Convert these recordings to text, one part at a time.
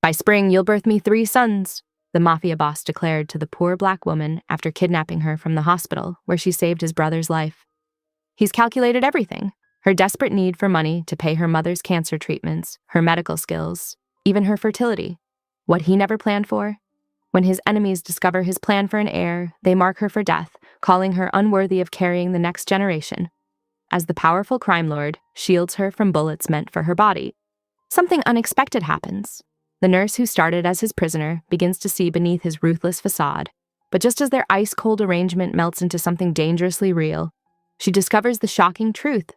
By spring, you'll birth me 3 sons, the Mafia boss declared to the poor black woman after kidnapping her from the hospital where she saved his brother's life. He's calculated everything: her desperate need for money to pay her mother's cancer treatments, her medical skills, even her fertility. What he never planned for? When his enemies discover his plan for an heir, they mark her for death, calling her unworthy of carrying the next generation. As the powerful crime lord shields her from bullets meant for her body, something unexpected happens. The nurse who started as his prisoner begins to see beneath his ruthless facade, but just as their ice-cold arrangement melts into something dangerously real, she discovers the shocking truth.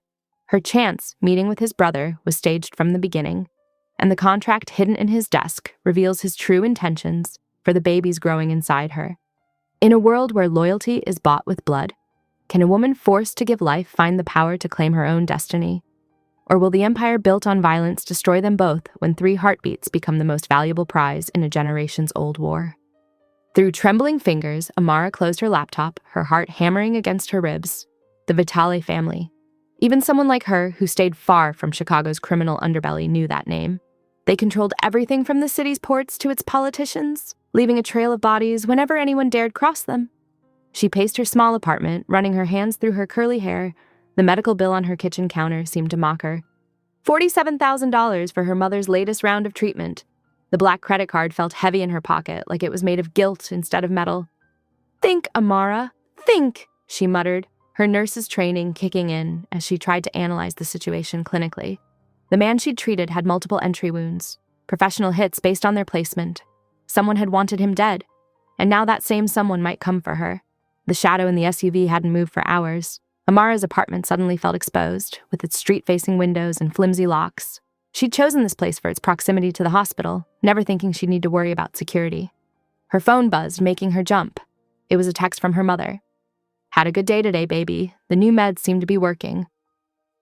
Her chance meeting with his brother was staged from the beginning, and the contract hidden in his desk reveals his true intentions for the babies growing inside her. In a world where loyalty is bought with blood, can a woman forced to give life find the power to claim her own destiny? Or will the empire built on violence destroy them both when 3 heartbeats become the most valuable prize in a generations-old war? Through trembling fingers, Amara closed her laptop, her heart hammering against her ribs. The Vitale family. Even someone like her, who stayed far from Chicago's criminal underbelly, knew that name. They controlled everything from the city's ports to its politicians, leaving a trail of bodies whenever anyone dared cross them. She paced her small apartment, running her hands through her curly hair. The medical bill on her kitchen counter seemed to mock her. $47,000 for her mother's latest round of treatment. The black credit card felt heavy in her pocket, like it was made of guilt instead of metal. "Think, Amara, think," she muttered, her nurse's training kicking in as she tried to analyze the situation clinically. The man she'd treated had multiple entry wounds, professional hits based on their placement. Someone had wanted him dead, and now that same someone might come for her. The shadow in the SUV hadn't moved for hours. Amara's apartment suddenly felt exposed, with its street-facing windows and flimsy locks. She'd chosen this place for its proximity to the hospital, never thinking she'd need to worry about security. Her phone buzzed, making her jump. It was a text from her mother. "Had a good day today, baby. The new meds seem to be working."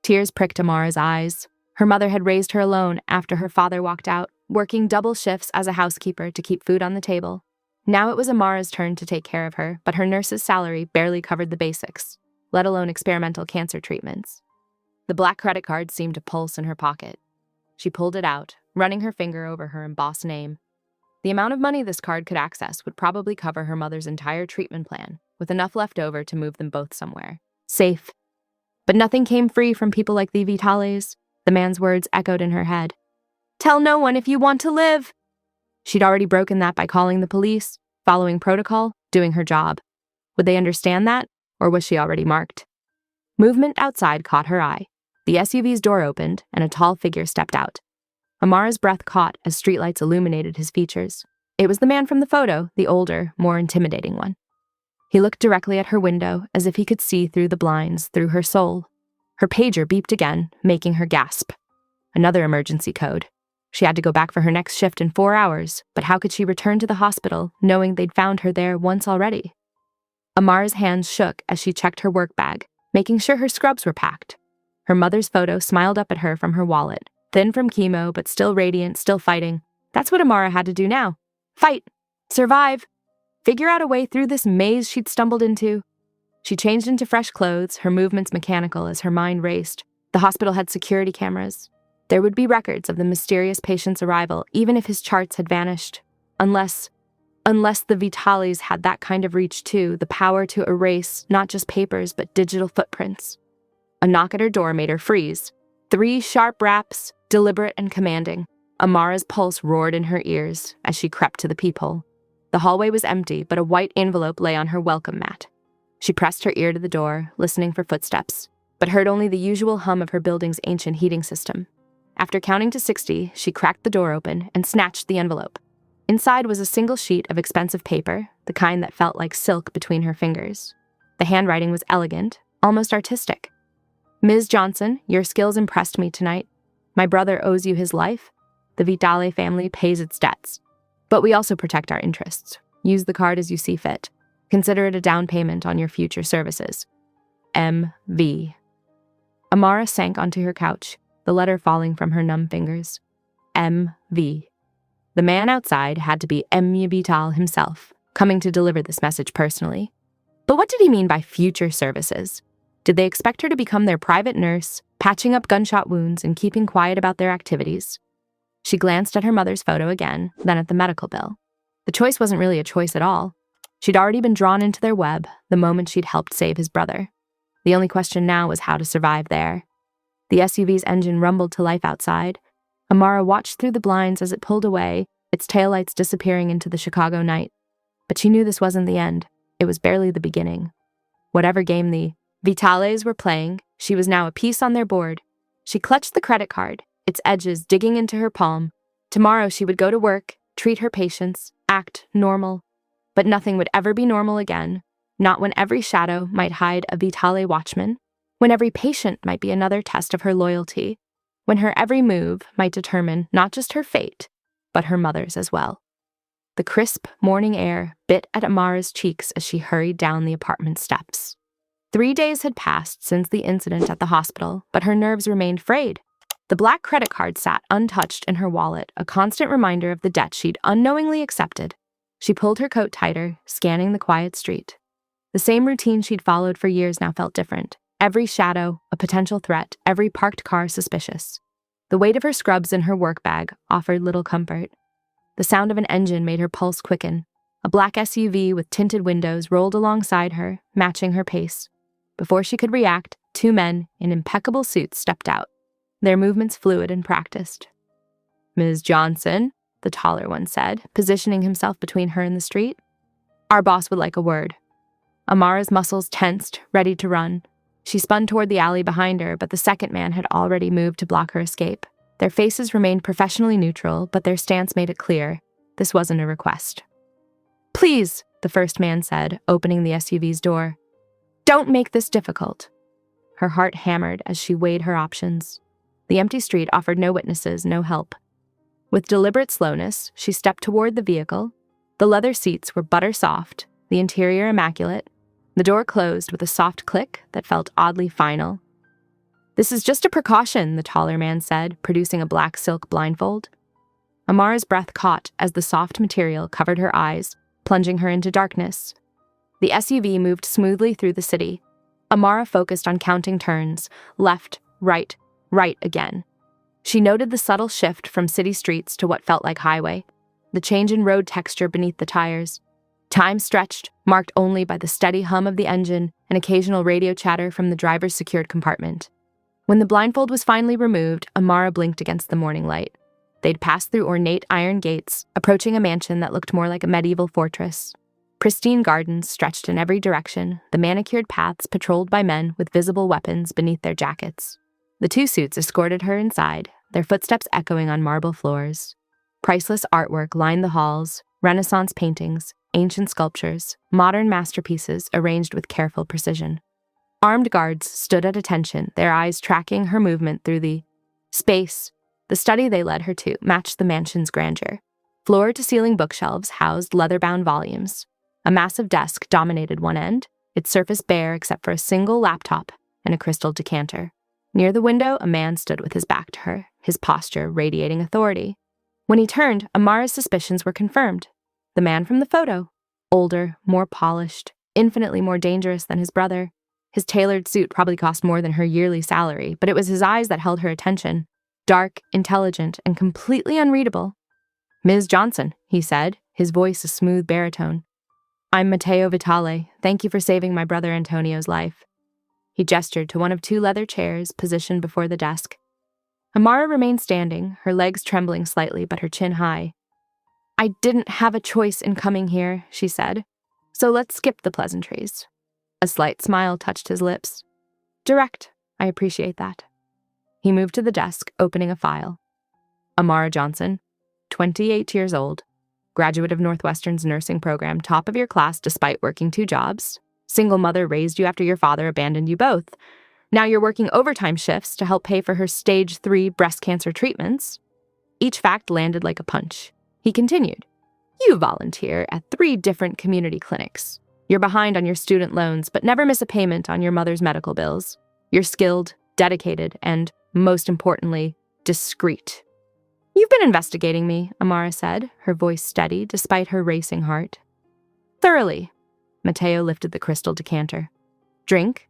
Tears pricked Amara's eyes. Her mother had raised her alone after her father walked out, working double shifts as a housekeeper to keep food on the table. Now it was Amara's turn to take care of her, but her nurse's salary barely covered the basics, let alone experimental cancer treatments. The black credit card seemed to pulse in her pocket. She pulled it out, running her finger over her embossed name. The amount of money this card could access would probably cover her mother's entire treatment plan, with enough left over to move them both somewhere. Safe. But nothing came free from people like the Vitales. The man's words echoed in her head. "Tell no one if you want to live." She'd already broken that by calling the police, following protocol, doing her job. Would they understand that, or was she already marked? Movement outside caught her eye. The SUV's door opened, and a tall figure stepped out. Amara's breath caught as streetlights illuminated his features. It was the man from the photo, the older, more intimidating one. He looked directly at her window, as if he could see through the blinds, through her soul. Her pager beeped again, making her gasp. Another emergency code. She had to go back for her next shift in 4 hours, but how could she return to the hospital, knowing they'd found her there once already? Amara's hands shook as she checked her work bag, making sure her scrubs were packed. Her mother's photo smiled up at her from her wallet, thin from chemo, but still radiant, still fighting. That's what Amara had to do now. Fight. Survive. Figure out a way through this maze she'd stumbled into. She changed into fresh clothes, her movements mechanical as her mind raced. The hospital had security cameras. There would be records of the mysterious patient's arrival, even if his charts had vanished. Unless the Vitales had that kind of reach too, the power to erase not just papers but digital footprints. A knock at her door made her freeze. 3 sharp raps, deliberate and commanding. Amara's pulse roared in her ears as she crept to the peephole. The hallway was empty, but a white envelope lay on her welcome mat. She pressed her ear to the door, listening for footsteps, but heard only the usual hum of her building's ancient heating system. After counting to 60, she cracked the door open and snatched the envelope. Inside was a single sheet of expensive paper, the kind that felt like silk between her fingers. The handwriting was elegant, almost artistic. "Ms. Johnson, your skills impressed me tonight. My brother owes you his life. The Vitale family pays its debts. But we also protect our interests. Use the card as you see fit. Consider it a down payment on your future services. M.V." Amara sank onto her couch, the letter falling from her numb fingers. M.V. The man outside had to be M. Vital himself, coming to deliver this message personally. But what did he mean by future services? Did they expect her to become their private nurse, patching up gunshot wounds and keeping quiet about their activities? She glanced at her mother's photo again, then at the medical bill. The choice wasn't really a choice at all. She'd already been drawn into their web the moment she'd helped save his brother. The only question now was how to survive there. The SUV's engine rumbled to life outside. Amara watched through the blinds as it pulled away, its taillights disappearing into the Chicago night. But she knew this wasn't the end. It was barely the beginning. Whatever game the Vitales were playing, she was now a piece on their board. She clutched the credit card, its edges digging into her palm. Tomorrow she would go to work, treat her patients, act normal. But nothing would ever be normal again, not when every shadow might hide a Vitale watchman, when every patient might be another test of her loyalty, when her every move might determine not just her fate, but her mother's as well. The crisp morning air bit at Amara's cheeks as she hurried down the apartment steps. 3 days had passed since the incident at the hospital, but her nerves remained frayed. The black credit card sat untouched in her wallet, a constant reminder of the debt she'd unknowingly accepted. She pulled her coat tighter, scanning the quiet street. The same routine she'd followed for years now felt different. Every shadow, a potential threat, every parked car suspicious. The weight of her scrubs in her work bag offered little comfort. The sound of an engine made her pulse quicken. A black SUV with tinted windows rolled alongside her, matching her pace. Before she could react, 2 men in impeccable suits stepped out, their movements fluid and practiced. "Ms. Johnson," the taller one said, positioning himself between her and the street. "Our boss would like a word." Amara's muscles tensed, ready to run. She spun toward the alley behind her, but the second man had already moved to block her escape. Their faces remained professionally neutral, but their stance made it clear this wasn't a request. "Please," the first man said, opening the SUV's door. "Don't make this difficult." Her heart hammered as she weighed her options. The empty street offered no witnesses, no help. With deliberate slowness, she stepped toward the vehicle. The leather seats were butter soft, the interior immaculate. The door closed with a soft click that felt oddly final. "This is just a precaution," the taller man said, producing a black silk blindfold. Amara's breath caught as the soft material covered her eyes, plunging her into darkness. The SUV moved smoothly through the city. Amara focused on counting turns, left, right again. She noted the subtle shift from city streets to what felt like highway, the change in road texture beneath the tires. Time stretched, marked only by the steady hum of the engine and occasional radio chatter from the driver's secured compartment. When the blindfold was finally removed, Amara blinked against the morning light. They'd passed through ornate iron gates, approaching a mansion that looked more like a medieval fortress. Pristine gardens stretched in every direction, the manicured paths patrolled by men with visible weapons beneath their jackets. The 2 suits escorted her inside, their footsteps echoing on marble floors. Priceless artwork lined the halls, Renaissance paintings, ancient sculptures, modern masterpieces arranged with careful precision. Armed guards stood at attention, their eyes tracking her movement through the space. The study they led her to matched the mansion's grandeur. Floor-to-ceiling bookshelves housed leather-bound volumes. A massive desk dominated one end, its surface bare except for a single laptop and a crystal decanter. Near the window, a man stood with his back to her, his posture radiating authority. When he turned, Amara's suspicions were confirmed. The man from the photo. Older, more polished, infinitely more dangerous than his brother. His tailored suit probably cost more than her yearly salary, but it was his eyes that held her attention. Dark, intelligent, and completely unreadable. "Ms. Johnson," he said, his voice a smooth baritone. "I'm Matteo Vitale. Thank you for saving my brother Antonio's life." He gestured to one of 2 leather chairs positioned before the desk. Amara remained standing, her legs trembling slightly but her chin high. "I didn't have a choice in coming here," she said. "So let's skip the pleasantries." A slight smile touched his lips. "Direct. I appreciate that." He moved to the desk, opening a file. Amara Johnson, 28 years old, graduate of Northwestern's nursing program, top of your class despite working 2 jobs. Single mother raised you after your father abandoned you both. Now you're working overtime shifts to help pay for her stage 3 breast cancer treatments. Each fact landed like a punch. He continued, "You volunteer at 3 different community clinics. You're behind on your student loans, but never miss a payment on your mother's medical bills. You're skilled, dedicated, and, most importantly, discreet." "You've been investigating me," Amara said, her voice steady despite her racing heart. "Thoroughly." Matteo lifted the crystal decanter. "Drink?"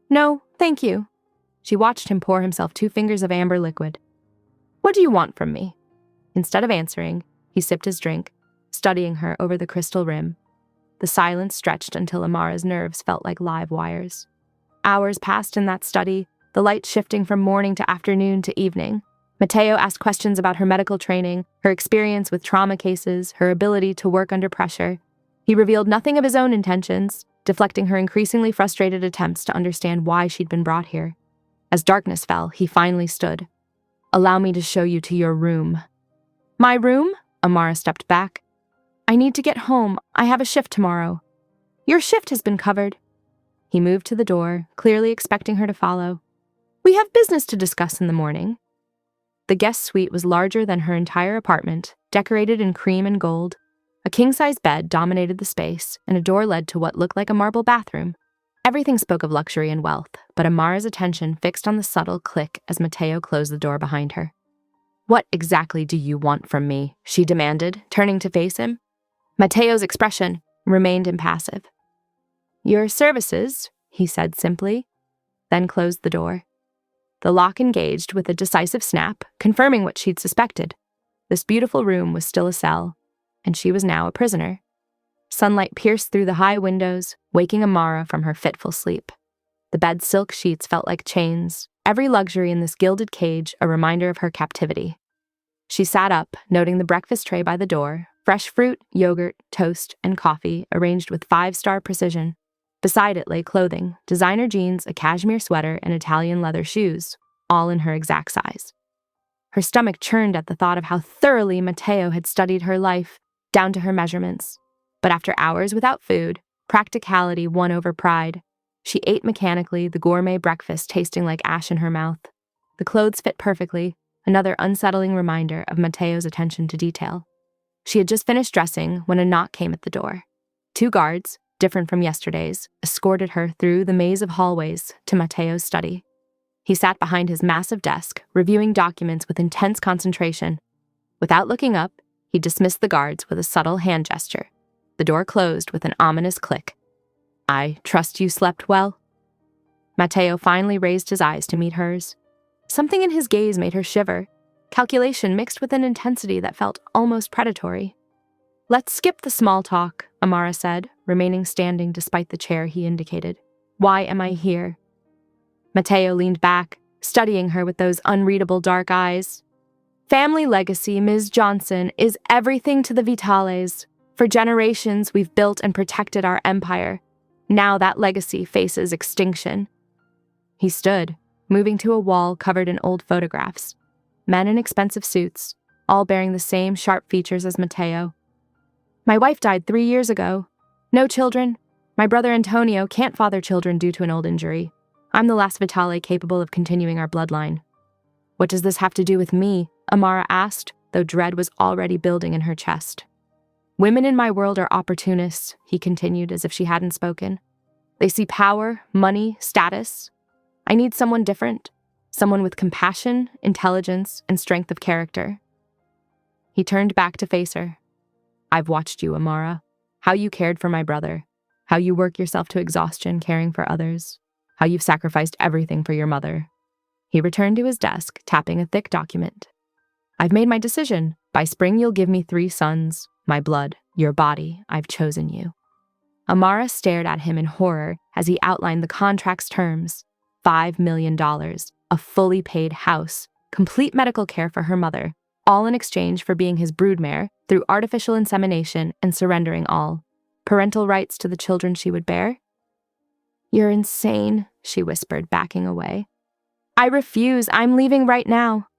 "No, thank you." She watched him pour himself 2 fingers of amber liquid. "What do you want from me?" Instead of answering, he sipped his drink, studying her over the crystal rim. The silence stretched until Amara's nerves felt like live wires. Hours passed in that study, the light shifting from morning to afternoon to evening. Mateo asked questions about her medical training, her experience with trauma cases, her ability to work under pressure. He revealed nothing of his own intentions, deflecting her increasingly frustrated attempts to understand why she'd been brought here. As darkness fell, he finally stood. "Allow me to show you to your room." "My room?" Amara stepped back. "I need to get home. I have a shift tomorrow." "Your shift has been covered." He moved to the door, clearly expecting her to follow. "We have business to discuss in the morning." The guest suite was larger than her entire apartment, decorated in cream and gold. A king-size bed dominated the space, and a door led to what looked like a marble bathroom. Everything spoke of luxury and wealth, but Amara's attention fixed on the subtle click as Mateo closed the door behind her. "What exactly do you want from me?" she demanded, turning to face him. Mateo's expression remained impassive. "Your services," he said simply, then closed the door. The lock engaged with a decisive snap, confirming what she'd suspected. This beautiful room was still a cell, and she was now a prisoner. Sunlight pierced through the high windows, waking Amara from her fitful sleep. The bed's silk sheets felt like chains, every luxury in this gilded cage a reminder of her captivity. She sat up, noting the breakfast tray by the door, fresh fruit, yogurt, toast, and coffee arranged with 5-star precision. Beside it lay clothing, designer jeans, a cashmere sweater, and Italian leather shoes, all in her exact size. Her stomach churned at the thought of how thoroughly Mateo had studied her life, down to her measurements. But after hours without food, practicality won over pride. She ate mechanically, the gourmet breakfast tasting like ash in her mouth. The clothes fit perfectly, another unsettling reminder of Mateo's attention to detail. She had just finished dressing when a knock came at the door. 2 guards, different from yesterday's, escorted her through the maze of hallways to Mateo's study. He sat behind his massive desk, reviewing documents with intense concentration. Without looking up, he dismissed the guards with a subtle hand gesture. The door closed with an ominous click. "I trust you slept well?" Mateo finally raised his eyes to meet hers. Something in his gaze made her shiver, calculation mixed with an intensity that felt almost predatory. "Let's skip the small talk," Amara said, remaining standing despite the chair he indicated. "Why am I here?" Mateo leaned back, studying her with those unreadable dark eyes. "Family legacy, Ms. Johnson, is everything to the Vitales. For generations, we've built and protected our empire. Now that legacy faces extinction." He stood, moving to a wall covered in old photographs. Men in expensive suits, all bearing the same sharp features as Mateo. "My wife died 3 years ago. No children. My brother Antonio can't father children due to an old injury. I'm the last Vitale capable of continuing our bloodline." "What does this have to do with me?" Amara asked, though dread was already building in her chest. "Women in my world are opportunists," he continued as if she hadn't spoken. "They see power, money, status. I need someone different, someone with compassion, intelligence, and strength of character." He turned back to face her. "I've watched you, Amara. How you cared for my brother. How you work yourself to exhaustion caring for others. How you've sacrificed everything for your mother." He returned to his desk, tapping a thick document. "I've made my decision. By spring you'll give me 3 sons. My blood, your body, I've chosen you." Amara stared at him in horror as he outlined the contract's terms. $5 million, a fully paid house, complete medical care for her mother, all in exchange for being his broodmare through artificial insemination and surrendering all. Parental rights to the children she would bear? "You're insane," she whispered, backing away. "I refuse. I'm leaving right now."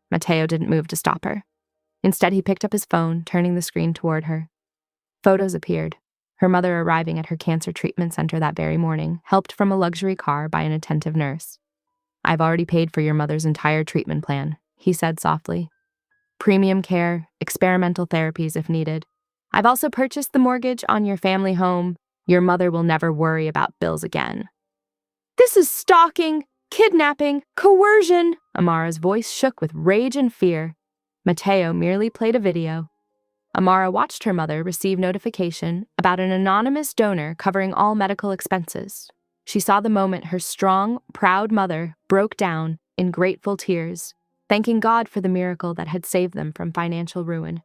Mateo didn't move to stop her. Instead, he picked up his phone, turning the screen toward her. Photos appeared. Her mother arriving at her cancer treatment center that very morning, helped from a luxury car by an attentive nurse. "I've already paid for your mother's entire treatment plan," he said softly. "Premium care, experimental therapies if needed. I've also purchased the mortgage on your family home. Your mother will never worry about bills again." "This is stalking, kidnapping, coercion!" Amara's voice shook with rage and fear. Mateo merely played a video. Amara watched her mother receive notification about an anonymous donor covering all medical expenses. She saw the moment her strong, proud mother broke down in grateful tears. thanking God for the miracle that had saved them from financial ruin.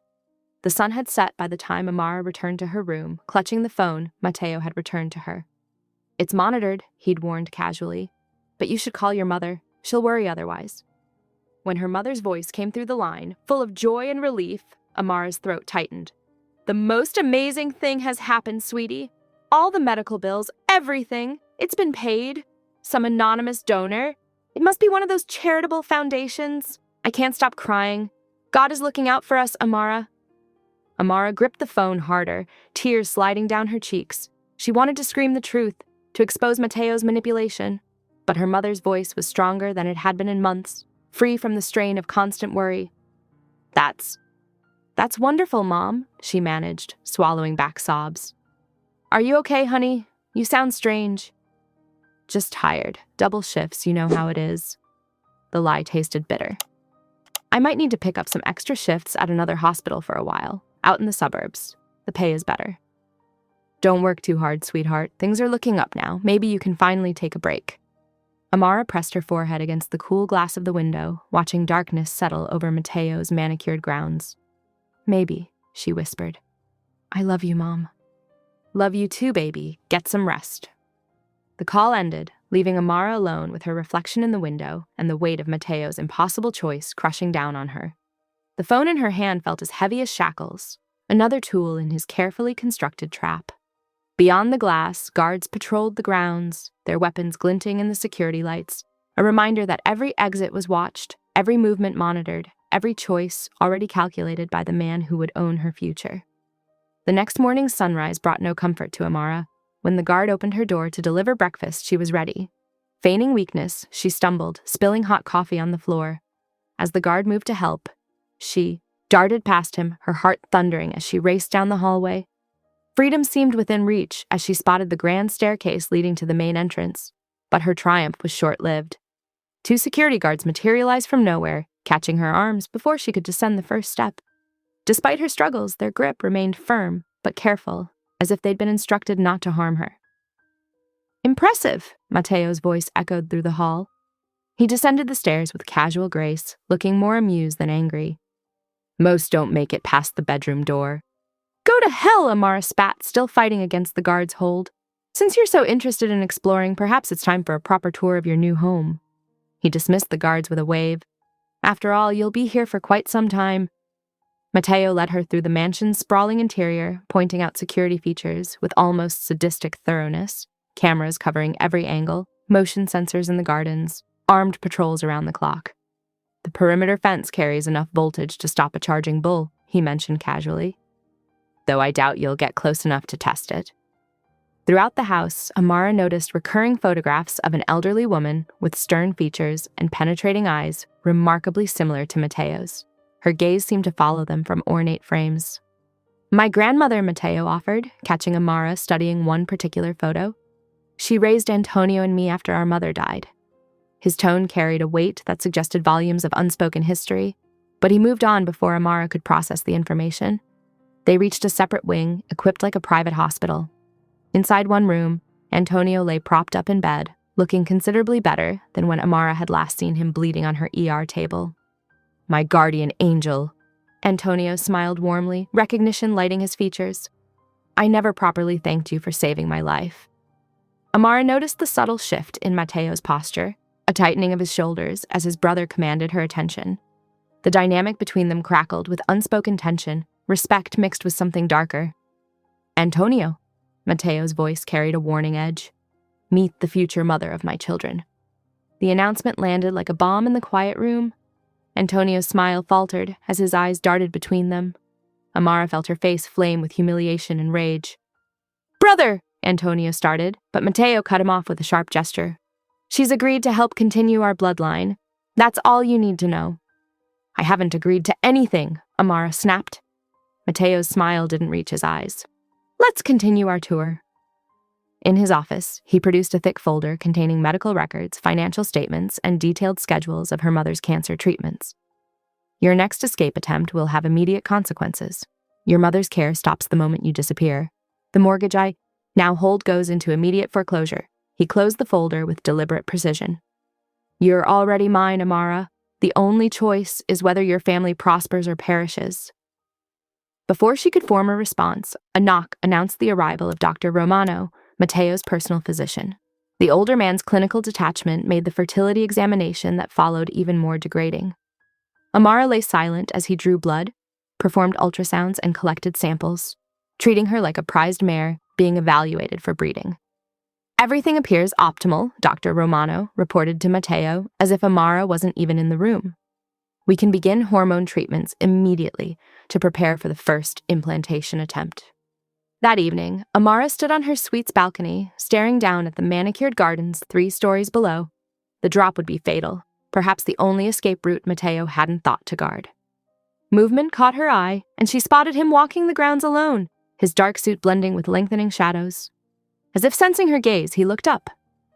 The sun had set by the time Amara returned to her room, clutching the phone Mateo had returned to her. "It's monitored," he'd warned casually, "but you should call your mother. She'll worry otherwise." When her mother's voice came through the line, full of joy and relief, Amara's throat tightened. "The most amazing thing has happened, sweetie. All the medical bills, everything. It's been paid. Some anonymous donor. It must be one of those charitable foundations. I can't stop crying. God is looking out for us, Amara." Amara gripped the phone harder, tears sliding down her cheeks. She wanted to scream the truth, to expose Mateo's manipulation, but her mother's voice was stronger than it had been in months, free from the strain of constant worry. That's wonderful, Mom," she managed, swallowing back sobs. "Are you okay, honey? You sound strange." "Just tired. Double shifts, you know how it is." The lie tasted bitter. "I might need to pick up some extra shifts at another hospital for a while, out in the suburbs. The pay is better." "Don't work too hard, sweetheart. Things are looking up now. Maybe you can finally take a break." Amara pressed her forehead against the cool glass of the window, watching darkness settle over Mateo's manicured grounds. "Maybe," she whispered. "I love you, Mom." "Love you too, baby. Get some rest." The call ended, leaving Amara alone with her reflection in the window and the weight of Mateo's impossible choice crushing down on her. The phone in her hand felt as heavy as shackles, another tool in his carefully constructed trap. Beyond the glass, guards patrolled the grounds, their weapons glinting in the security lights, a reminder that every exit was watched, every movement monitored, every choice already calculated by the man who would own her future. The next morning's sunrise brought no comfort to Amara. When the guard opened her door to deliver breakfast, she was ready. Feigning weakness, she stumbled, spilling hot coffee on the floor. As the guard moved to help, she darted past him, her heart thundering as she raced down the hallway. Freedom seemed within reach as she spotted the grand staircase leading to the main entrance, but her triumph was short-lived. 2 security guards materialized from nowhere, catching her arms before she could descend the first step. Despite her struggles, their grip remained firm but careful, as if they'd been instructed not to harm her. "Impressive," Mateo's voice echoed through the hall. He descended the stairs with casual grace, looking more amused than angry. "Most don't make it past the bedroom door." "Go to hell," Amara spat, still fighting against the guard's hold. "Since you're so interested in exploring, perhaps it's time for a proper tour of your new home." He dismissed the guards with a wave. "After all, you'll be here for quite some time." Mateo led her through the mansion's sprawling interior, pointing out security features with almost sadistic thoroughness, cameras covering every angle, motion sensors in the gardens, armed patrols around the clock. "The perimeter fence carries enough voltage to stop a charging bull," he mentioned casually, "though I doubt you'll get close enough to test it." Throughout the house, Amara noticed recurring photographs of an elderly woman with stern features and penetrating eyes remarkably similar to Mateo's. Her gaze seemed to follow them from ornate frames. "My grandmother," Mateo offered, catching Amara studying one particular photo. "She raised Antonio and me after our mother died." His tone carried a weight that suggested volumes of unspoken history, but he moved on before Amara could process the information. They reached a separate wing, equipped like a private hospital. Inside one room, Antonio lay propped up in bed, looking considerably better than when Amara had last seen him bleeding on her ER table. "My guardian angel." Antonio smiled warmly, recognition lighting his features. "I never properly thanked you for saving my life." Amara noticed the subtle shift in Mateo's posture, a tightening of his shoulders as his brother commanded her attention. The dynamic between them crackled with unspoken tension, respect mixed with something darker. "Antonio," Mateo's voice carried a warning edge. "Meet the future mother of my children." The announcement landed like a bomb in the quiet room. Antonio's smile faltered as his eyes darted between them. Amara felt her face flame with humiliation and rage. "Brother!" Antonio started, but Mateo cut him off with a sharp gesture. "She's agreed to help continue our bloodline. That's all you need to know." "I haven't agreed to anything," Amara snapped. Mateo's smile didn't reach his eyes. "Let's continue our tour." In his office, he produced a thick folder containing medical records, financial statements, and detailed schedules of her mother's cancer treatments. "Your next escape attempt will have immediate consequences. Your mother's care stops the moment you disappear. The mortgage I now hold goes into immediate foreclosure." He closed the folder with deliberate precision. "You're already mine, Amara. The only choice is whether your family prospers or perishes. Before she could form a response, a knock announced the arrival of Dr. Romano, Matteo's personal physician. The older man's clinical detachment made the fertility examination that followed even more degrading. Amara lay silent as he drew blood, performed ultrasounds, and collected samples, treating her like a prized mare being evaluated for breeding. Everything appears optimal, Dr. Romano reported to Matteo, as if Amara wasn't even in the room. We can begin hormone treatments immediately to prepare for the first implantation attempt. That evening, Amara stood on her suite's balcony, staring down at the manicured gardens 3 stories below. The drop would be fatal, perhaps the only escape route Matteo hadn't thought to guard. Movement caught her eye, and she spotted him walking the grounds alone, his dark suit blending with lengthening shadows. As if sensing her gaze, he looked up,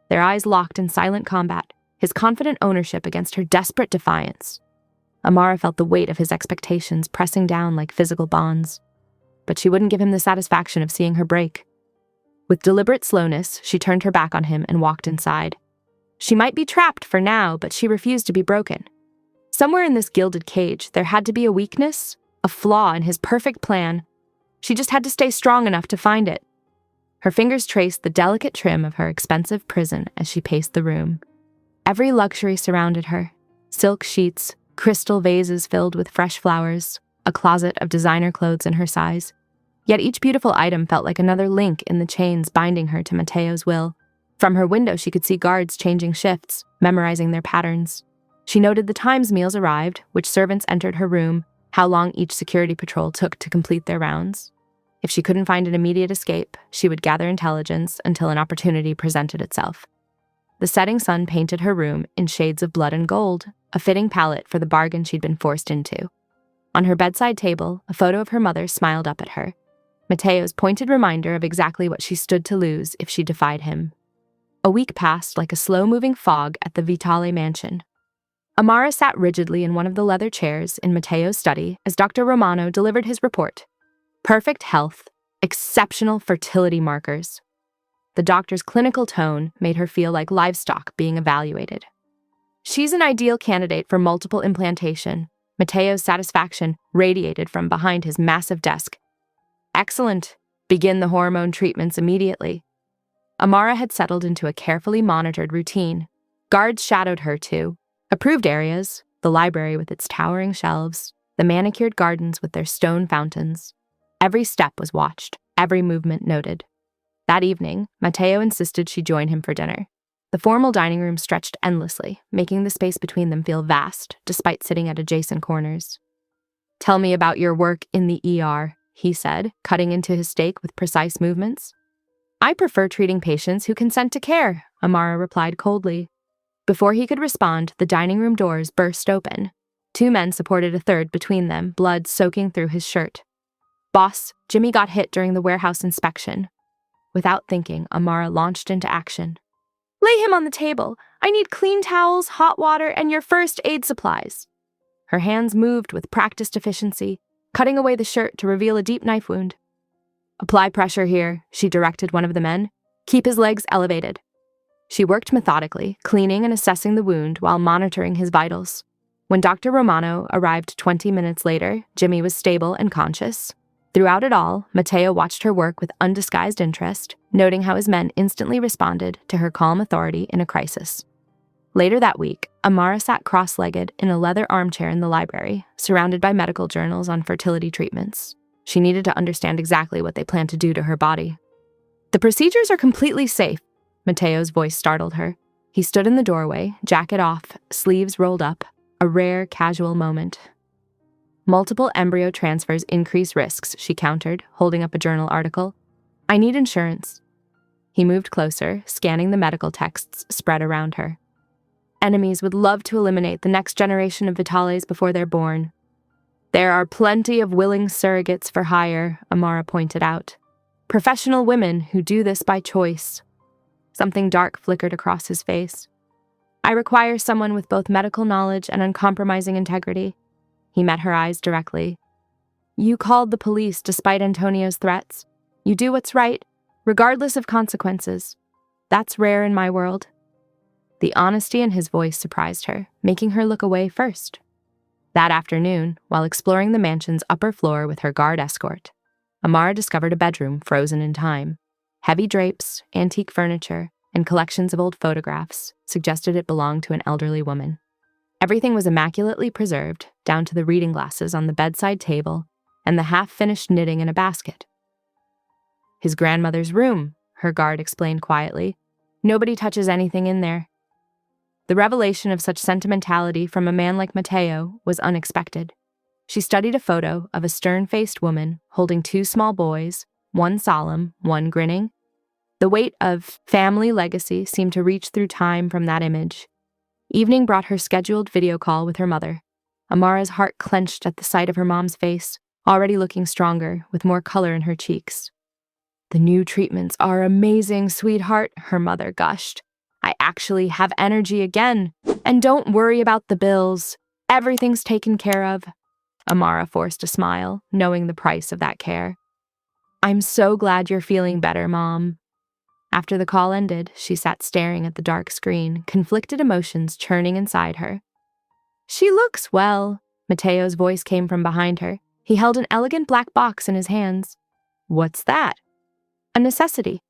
their eyes locked in silent combat, his confident ownership against her desperate defiance. Amara felt the weight of his expectations pressing down like physical bonds, but she wouldn't give him the satisfaction of seeing her break. With deliberate slowness, she turned her back on him and walked inside. She might be trapped for now, but she refused to be broken. Somewhere in this gilded cage, there had to be a weakness, a flaw in his perfect plan. She just had to stay strong enough to find it. Her fingers traced the delicate trim of her expensive prison as she paced the room. Every luxury surrounded her: silk sheets, crystal vases filled with fresh flowers, a closet of designer clothes in her size. Yet each beautiful item felt like another link in the chains binding her to Matteo's will. From her window, she could see guards changing shifts, memorizing their patterns. She noted the times meals arrived, which servants entered her room, how long each security patrol took to complete their rounds. If she couldn't find an immediate escape, she would gather intelligence until an opportunity presented itself. The setting sun painted her room in shades of blood and gold, a fitting palette for the bargain she'd been forced into. On her bedside table, a photo of her mother smiled up at her, Matteo's pointed reminder of exactly what she stood to lose if she defied him. A week passed like a slow-moving fog at the Vitale mansion. Amara sat rigidly in one of the leather chairs in Matteo's study as Dr. Romano delivered his report. Perfect health, exceptional fertility markers. The doctor's clinical tone made her feel like livestock being evaluated. She's an ideal candidate for multiple implantation. Matteo's satisfaction radiated from behind his massive desk. Excellent. Begin the hormone treatments immediately. Amara had settled into a carefully monitored routine. Guards shadowed her to approved areas, the library with its towering shelves, the manicured gardens with their stone fountains. Every step was watched, every movement noted. That evening, Matteo insisted she join him for dinner. The formal dining room stretched endlessly, making the space between them feel vast, despite sitting at adjacent corners. "Tell me about your work in the ER," he said, cutting into his steak with precise movements. "I prefer treating patients who consent to care," Amara replied coldly. Before he could respond, the dining room doors burst open. 2 men supported a third between them, blood soaking through his shirt. "Boss, Jimmy got hit during the warehouse inspection." Without thinking, Amara launched into action. "Lay him on the table. I need clean towels, hot water, and your first aid supplies." Her hands moved with practiced efficiency, cutting away the shirt to reveal a deep knife wound. "Apply pressure here," she directed one of the men. "Keep his legs elevated." She worked methodically, cleaning and assessing the wound while monitoring his vitals. When Dr. Romano arrived 20 minutes later, Jimmy was stable and conscious. Throughout it all, Matteo watched her work with undisguised interest, noting how his men instantly responded to her calm authority in a crisis. Later that week, Amara sat cross-legged in a leather armchair in the library, surrounded by medical journals on fertility treatments. She needed to understand exactly what they planned to do to her body. "The procedures are completely safe," Matteo's voice startled her. He stood in the doorway, jacket off, sleeves rolled up, a rare, casual moment. "Multiple embryo transfers increase risks," she countered, holding up a journal article. "I need insurance." He moved closer, scanning the medical texts spread around her. "Enemies would love to eliminate the next generation of Vitales before they're born." "There are plenty of willing surrogates for hire," Amara pointed out. "Professional women who do this by choice." Something dark flickered across his face. "I require someone with both medical knowledge and uncompromising integrity." He met her eyes directly. "You called the police despite Antonio's threats. You do what's right, regardless of consequences. That's rare in my world." The honesty in his voice surprised her, making her look away first. That afternoon, while exploring the mansion's upper floor with her guard escort, Amara discovered a bedroom frozen in time. Heavy drapes, antique furniture, and collections of old photographs suggested it belonged to an elderly woman. Everything was immaculately preserved, down to the reading glasses on the bedside table and the half-finished knitting in a basket. His grandmother's room, her guard explained quietly. Nobody touches anything in there. The revelation of such sentimentality from a man like Matteo was unexpected. She studied a photo of a stern-faced woman holding two small boys, one solemn, one grinning. The weight of family legacy seemed to reach through time from that image. Evening brought her scheduled video call with her mother. Amara's heart clenched at the sight of her mom's face, already looking stronger, with more color in her cheeks. "The new treatments are amazing, sweetheart," her mother gushed. "I actually have energy again. And don't worry about the bills. Everything's taken care of." Amara forced a smile, knowing the price of that care. "I'm so glad you're feeling better, Mom." After the call ended, she sat staring at the dark screen, conflicted emotions churning inside her. "She looks well." Matteo's voice came from behind her. He held an elegant black box in his hands. "What's that?" "A necessity."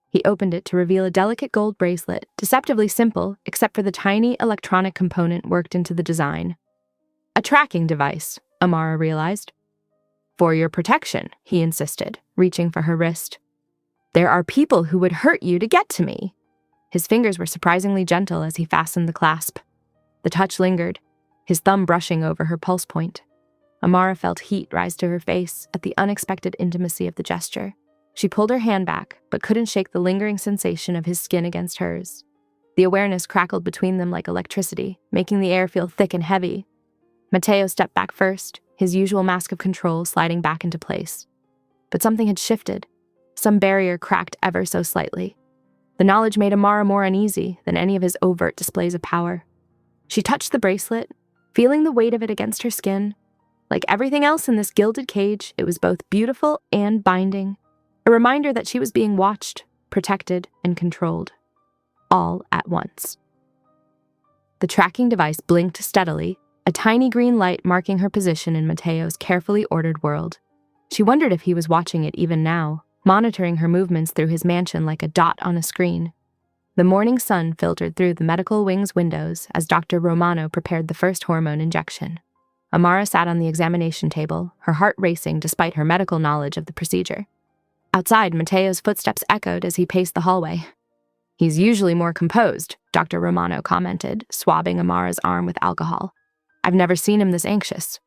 He opened it to reveal a delicate gold bracelet, deceptively simple except for the tiny electronic component worked into the design. "A tracking device," Amara realized. "For your protection," he insisted, reaching for her wrist. "There are people who would hurt you to get to me." His fingers were surprisingly gentle as he fastened the clasp. The touch lingered, his thumb brushing over her pulse point. Amara felt heat rise to her face at the unexpected intimacy of the gesture. She pulled her hand back, but couldn't shake the lingering sensation of his skin against hers. The awareness crackled between them like electricity, making the air feel thick and heavy. Matteo stepped back first, his usual mask of control sliding back into place. But something had shifted. Some barrier cracked ever so slightly. The knowledge made Amara more uneasy than any of his overt displays of power. She touched the bracelet, feeling the weight of it against her skin. Like everything else in this gilded cage, it was both beautiful and binding. A reminder that she was being watched, protected, and controlled. All at once. The tracking device blinked steadily, a tiny green light marking her position in Matteo's carefully ordered world. She wondered if he was watching it even now, monitoring her movements through his mansion like a dot on a screen. The morning sun filtered through the medical wing's windows as Dr. Romano prepared the first hormone injection. Amara sat on the examination table, her heart racing despite her medical knowledge of the procedure. Outside, Matteo's footsteps echoed as he paced the hallway. "He's usually more composed," Dr. Romano commented, swabbing Amara's arm with alcohol. "I've never seen him this anxious."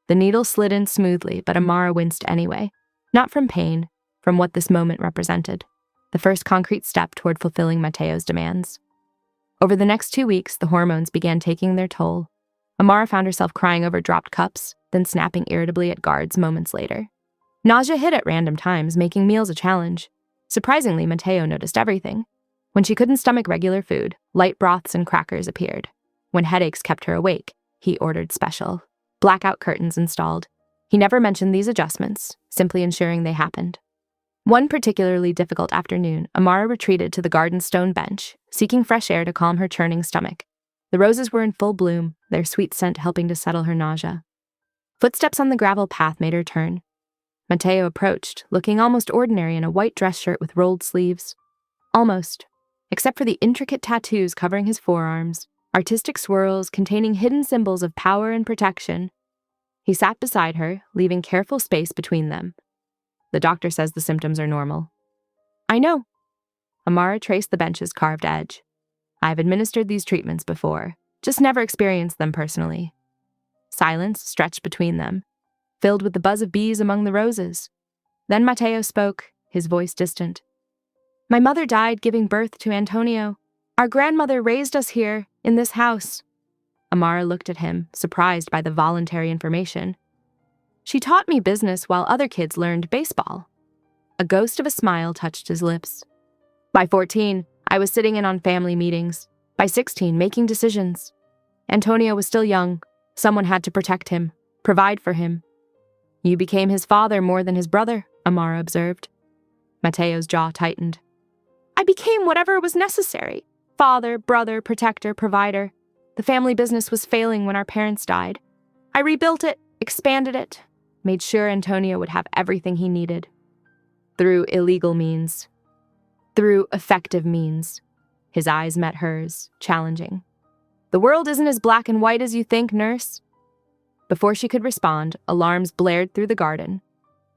The needle slid in smoothly, but Amara winced anyway. Not from pain, from what this moment represented. The first concrete step toward fulfilling Matteo's demands. Over the next 2 weeks, the hormones began taking their toll. Amara found herself crying over dropped cups, then snapping irritably at guards moments later. Nausea hit at random times, making meals a challenge. Surprisingly, Matteo noticed everything. When she couldn't stomach regular food, light broths and crackers appeared. When headaches kept her awake, he ordered special. Blackout curtains installed. He never mentioned these adjustments, simply ensuring they happened. One particularly difficult afternoon, Amara retreated to the garden stone bench, seeking fresh air to calm her churning stomach. The roses were in full bloom, their sweet scent helping to settle her nausea. Footsteps on the gravel path made her turn. Matteo approached, looking almost ordinary in a white dress shirt with rolled sleeves. Almost, except for the intricate tattoos covering his forearms, artistic swirls containing hidden symbols of power and protection. He sat beside her, leaving careful space between them. "The doctor says the symptoms are normal." "I know." Amara traced the bench's carved edge. "I've administered these treatments before, just never experienced them personally." Silence stretched between them, filled with the buzz of bees among the roses. Then Matteo spoke, his voice distant. "My mother died giving birth to Antonio. Our grandmother raised us here, in this house." Amara looked at him, surprised by the voluntary information. "She taught me business while other kids learned baseball." A ghost of a smile touched his lips. "By 14, I was sitting in on family meetings. By 16, making decisions. Antonio was still young. Someone had to protect him, provide for him." "You became his father more than his brother," Amara observed. Matteo's jaw tightened. "I became whatever was necessary. Father, brother, protector, provider. The family business was failing when our parents died. I rebuilt it, expanded it, made sure Antonio would have everything he needed. Through illegal means. Through effective means. His eyes met hers, challenging. The world isn't as black and white as you think, nurse. Before she could respond, alarms blared through the garden.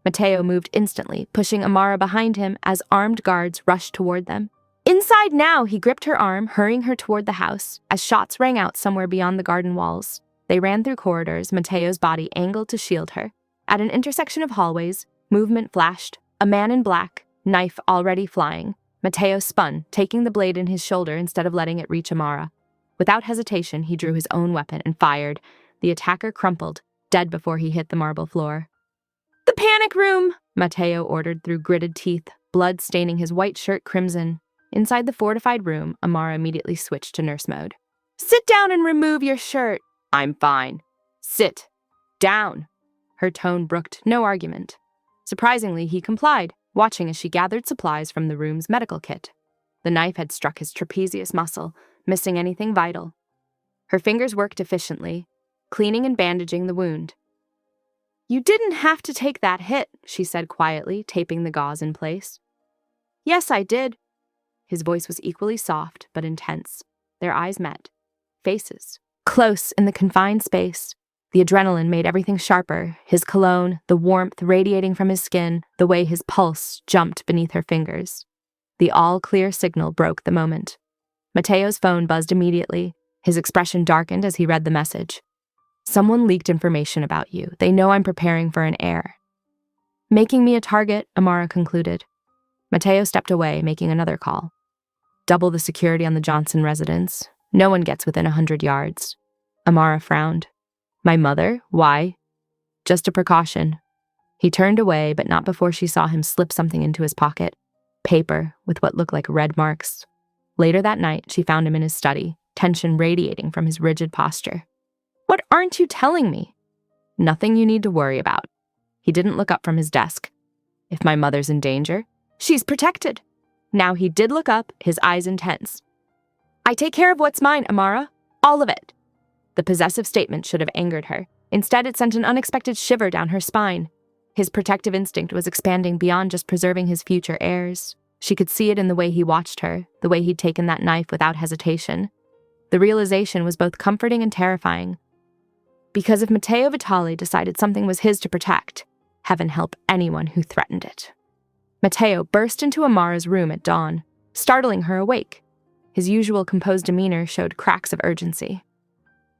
Mateo moved instantly, pushing Amara behind him as armed guards rushed toward them. Inside now, he gripped her arm, hurrying her toward the house, as shots rang out somewhere beyond the garden walls. They ran through corridors, Mateo's body angled to shield her. At an intersection of hallways, movement flashed. A man in black, knife already flying. Mateo spun, taking the blade in his shoulder instead of letting it reach Amara. Without hesitation, he drew his own weapon and fired. The attacker crumpled, dead before he hit the marble floor. "The panic room!" Mateo ordered through gritted teeth, blood staining his white shirt crimson. Inside the fortified room, Amara immediately switched to nurse mode. "Sit down and remove your shirt." "I'm fine." "Sit. Down." Her tone brooked no argument. Surprisingly, he complied, watching as she gathered supplies from the room's medical kit. The knife had struck his trapezius muscle, missing anything vital. Her fingers worked efficiently, cleaning and bandaging the wound. "You didn't have to take that hit," she said quietly, taping the gauze in place. "Yes, I did." His voice was equally soft but intense. Their eyes met. Faces. Close in the confined space. The adrenaline made everything sharper, his cologne, the warmth radiating from his skin, the way his pulse jumped beneath her fingers. The all-clear signal broke the moment. Mateo's phone buzzed immediately. His expression darkened as he read the message. "Someone leaked information about you. They know I'm preparing for an heir." "Making me a target," Amara concluded. Mateo stepped away, making another call. "Double the security on the Johnson residence. No one gets within 100 yards. Amara frowned. "My mother? Why?" "Just a precaution." He turned away, but not before she saw him slip something into his pocket. Paper, with what looked like red marks. Later that night, she found him in his study, tension radiating from his rigid posture. "What aren't you telling me?" "Nothing you need to worry about." He didn't look up from his desk. "If my mother's in danger?" "She's protected." Now he did look up, his eyes intense. "I take care of what's mine, Amara. All of it." The possessive statement should have angered her. Instead, it sent an unexpected shiver down her spine. His protective instinct was expanding beyond just preserving his future heirs. She could see it in the way he watched her, the way he'd taken that knife without hesitation. The realization was both comforting and terrifying. Because if Matteo Vitale decided something was his to protect, heaven help anyone who threatened it. Matteo burst into Amara's room at dawn, startling her awake. His usual composed demeanor showed cracks of urgency.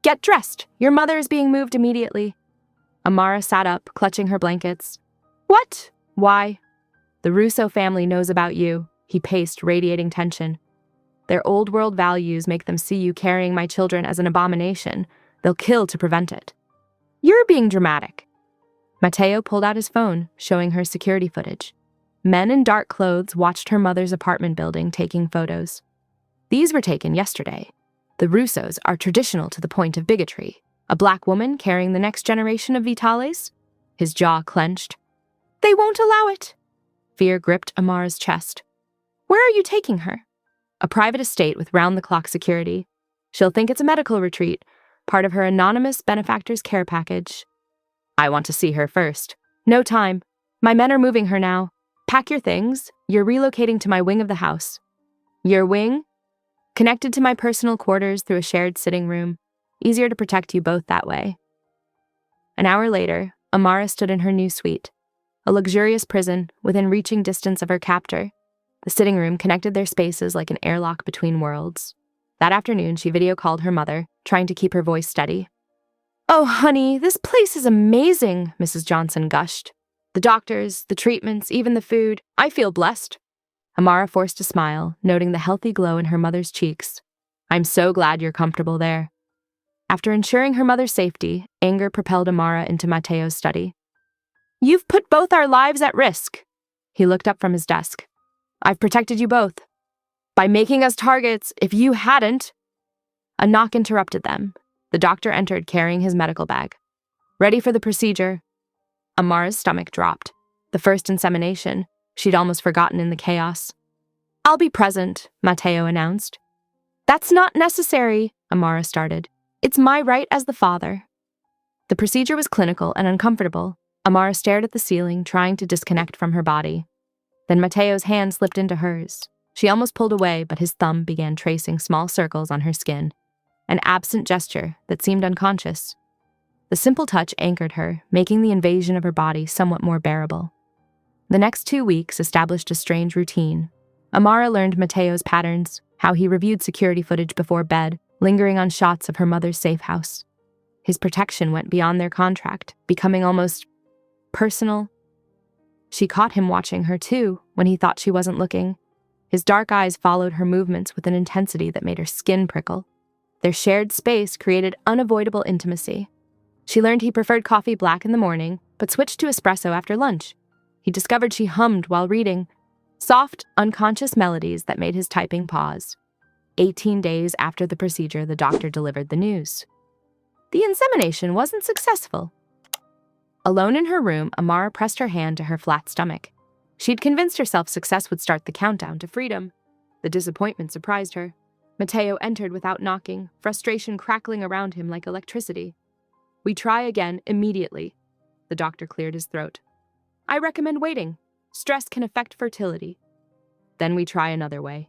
"Get dressed. Your mother is being moved immediately." Amara sat up, clutching her blankets. "What? Why?" "The Russo family knows about you," he paced, radiating tension. "Their old-world values make them see you carrying my children as an abomination. They'll kill to prevent it." "You're being dramatic." Matteo pulled out his phone, showing her security footage. Men in dark clothes watched her mother's apartment building, taking photos. These were taken yesterday. The Russos are traditional to the point of bigotry. A black woman carrying the next generation of Vitales? His jaw clenched. "They won't allow it." Fear gripped Amara's chest. "Where are you taking her?" "A private estate with round-the-clock security. She'll think it's a medical retreat, part of her anonymous benefactor's care package." "I want to see her first." "No time. My men are moving her now. Pack your things. You're relocating to my wing of the house." "Your wing?" "Connected to my personal quarters through a shared sitting room. Easier to protect you both that way." An hour later, Amara stood in her new suite, a luxurious prison within reaching distance of her captor. The sitting room connected their spaces like an airlock between worlds. That afternoon, she video called her mother, trying to keep her voice steady. "Oh, honey, this place is amazing," Mrs. Johnson gushed. "The doctors, the treatments, even the food. I feel blessed." Amara forced a smile, noting the healthy glow in her mother's cheeks. "I'm so glad you're comfortable there." After ensuring her mother's safety, anger propelled Amara into Matteo's study. "You've put both our lives at risk." He looked up from his desk. "I've protected you both. By making us targets, if you hadn't..." A knock interrupted them. The doctor entered carrying his medical bag. "Ready for the procedure." Amara's stomach dropped. The first insemination. She'd almost forgotten in the chaos. "I'll be present," Matteo announced. That's not necessary, Amara started. It's my right as the father. The procedure was clinical and uncomfortable. Amara stared at the ceiling, trying to disconnect from her body. Then Mateo's hand slipped into hers. She almost pulled away, but his thumb began tracing small circles on her skin, an absent gesture that seemed unconscious. The simple touch anchored her, making the invasion of her body somewhat more bearable. The next 2 weeks established a strange routine. Amara learned Mateo's patterns, how he reviewed security footage before bed, lingering on shots of her mother's safe house. His protection went beyond their contract, becoming almost personal. She caught him watching her too, when he thought she wasn't looking. His dark eyes followed her movements with an intensity that made her skin prickle. Their shared space created unavoidable intimacy. She learned he preferred coffee black in the morning, but switched to espresso after lunch. He discovered she hummed while reading, soft, unconscious melodies that made his typing pause. 18 days after the procedure, the doctor delivered the news. The insemination wasn't successful. Alone in her room, Amara pressed her hand to her flat stomach. She'd convinced herself success would start the countdown to freedom. The disappointment surprised her. Mateo entered without knocking, frustration crackling around him like electricity. We try again immediately. The doctor cleared his throat. I recommend waiting. Stress can affect fertility. Then we try another way.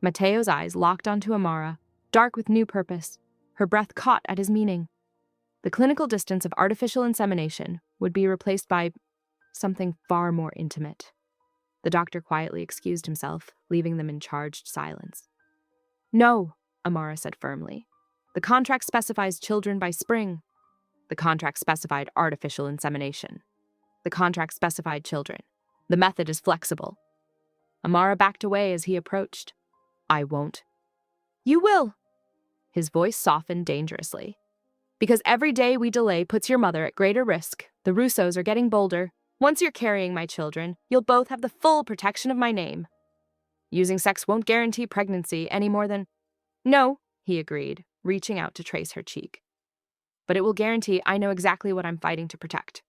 Mateo's eyes locked onto Amara, dark with new purpose. Her breath caught at his meaning. The clinical distance of artificial insemination would be replaced by something far more intimate. The doctor quietly excused himself, leaving them in charged silence. No, Amara said firmly. The contract specifies children by spring. The contract specified artificial insemination. The contract specified children. The method is flexible. Amara backed away as he approached. I won't. You will. His voice softened dangerously. Because every day we delay puts your mother at greater risk. The Russos are getting bolder. Once you're carrying my children, you'll both have the full protection of my name. Using sex won't guarantee pregnancy any more than... No, he agreed, reaching out to trace her cheek. But it will guarantee I know exactly what I'm fighting to protect.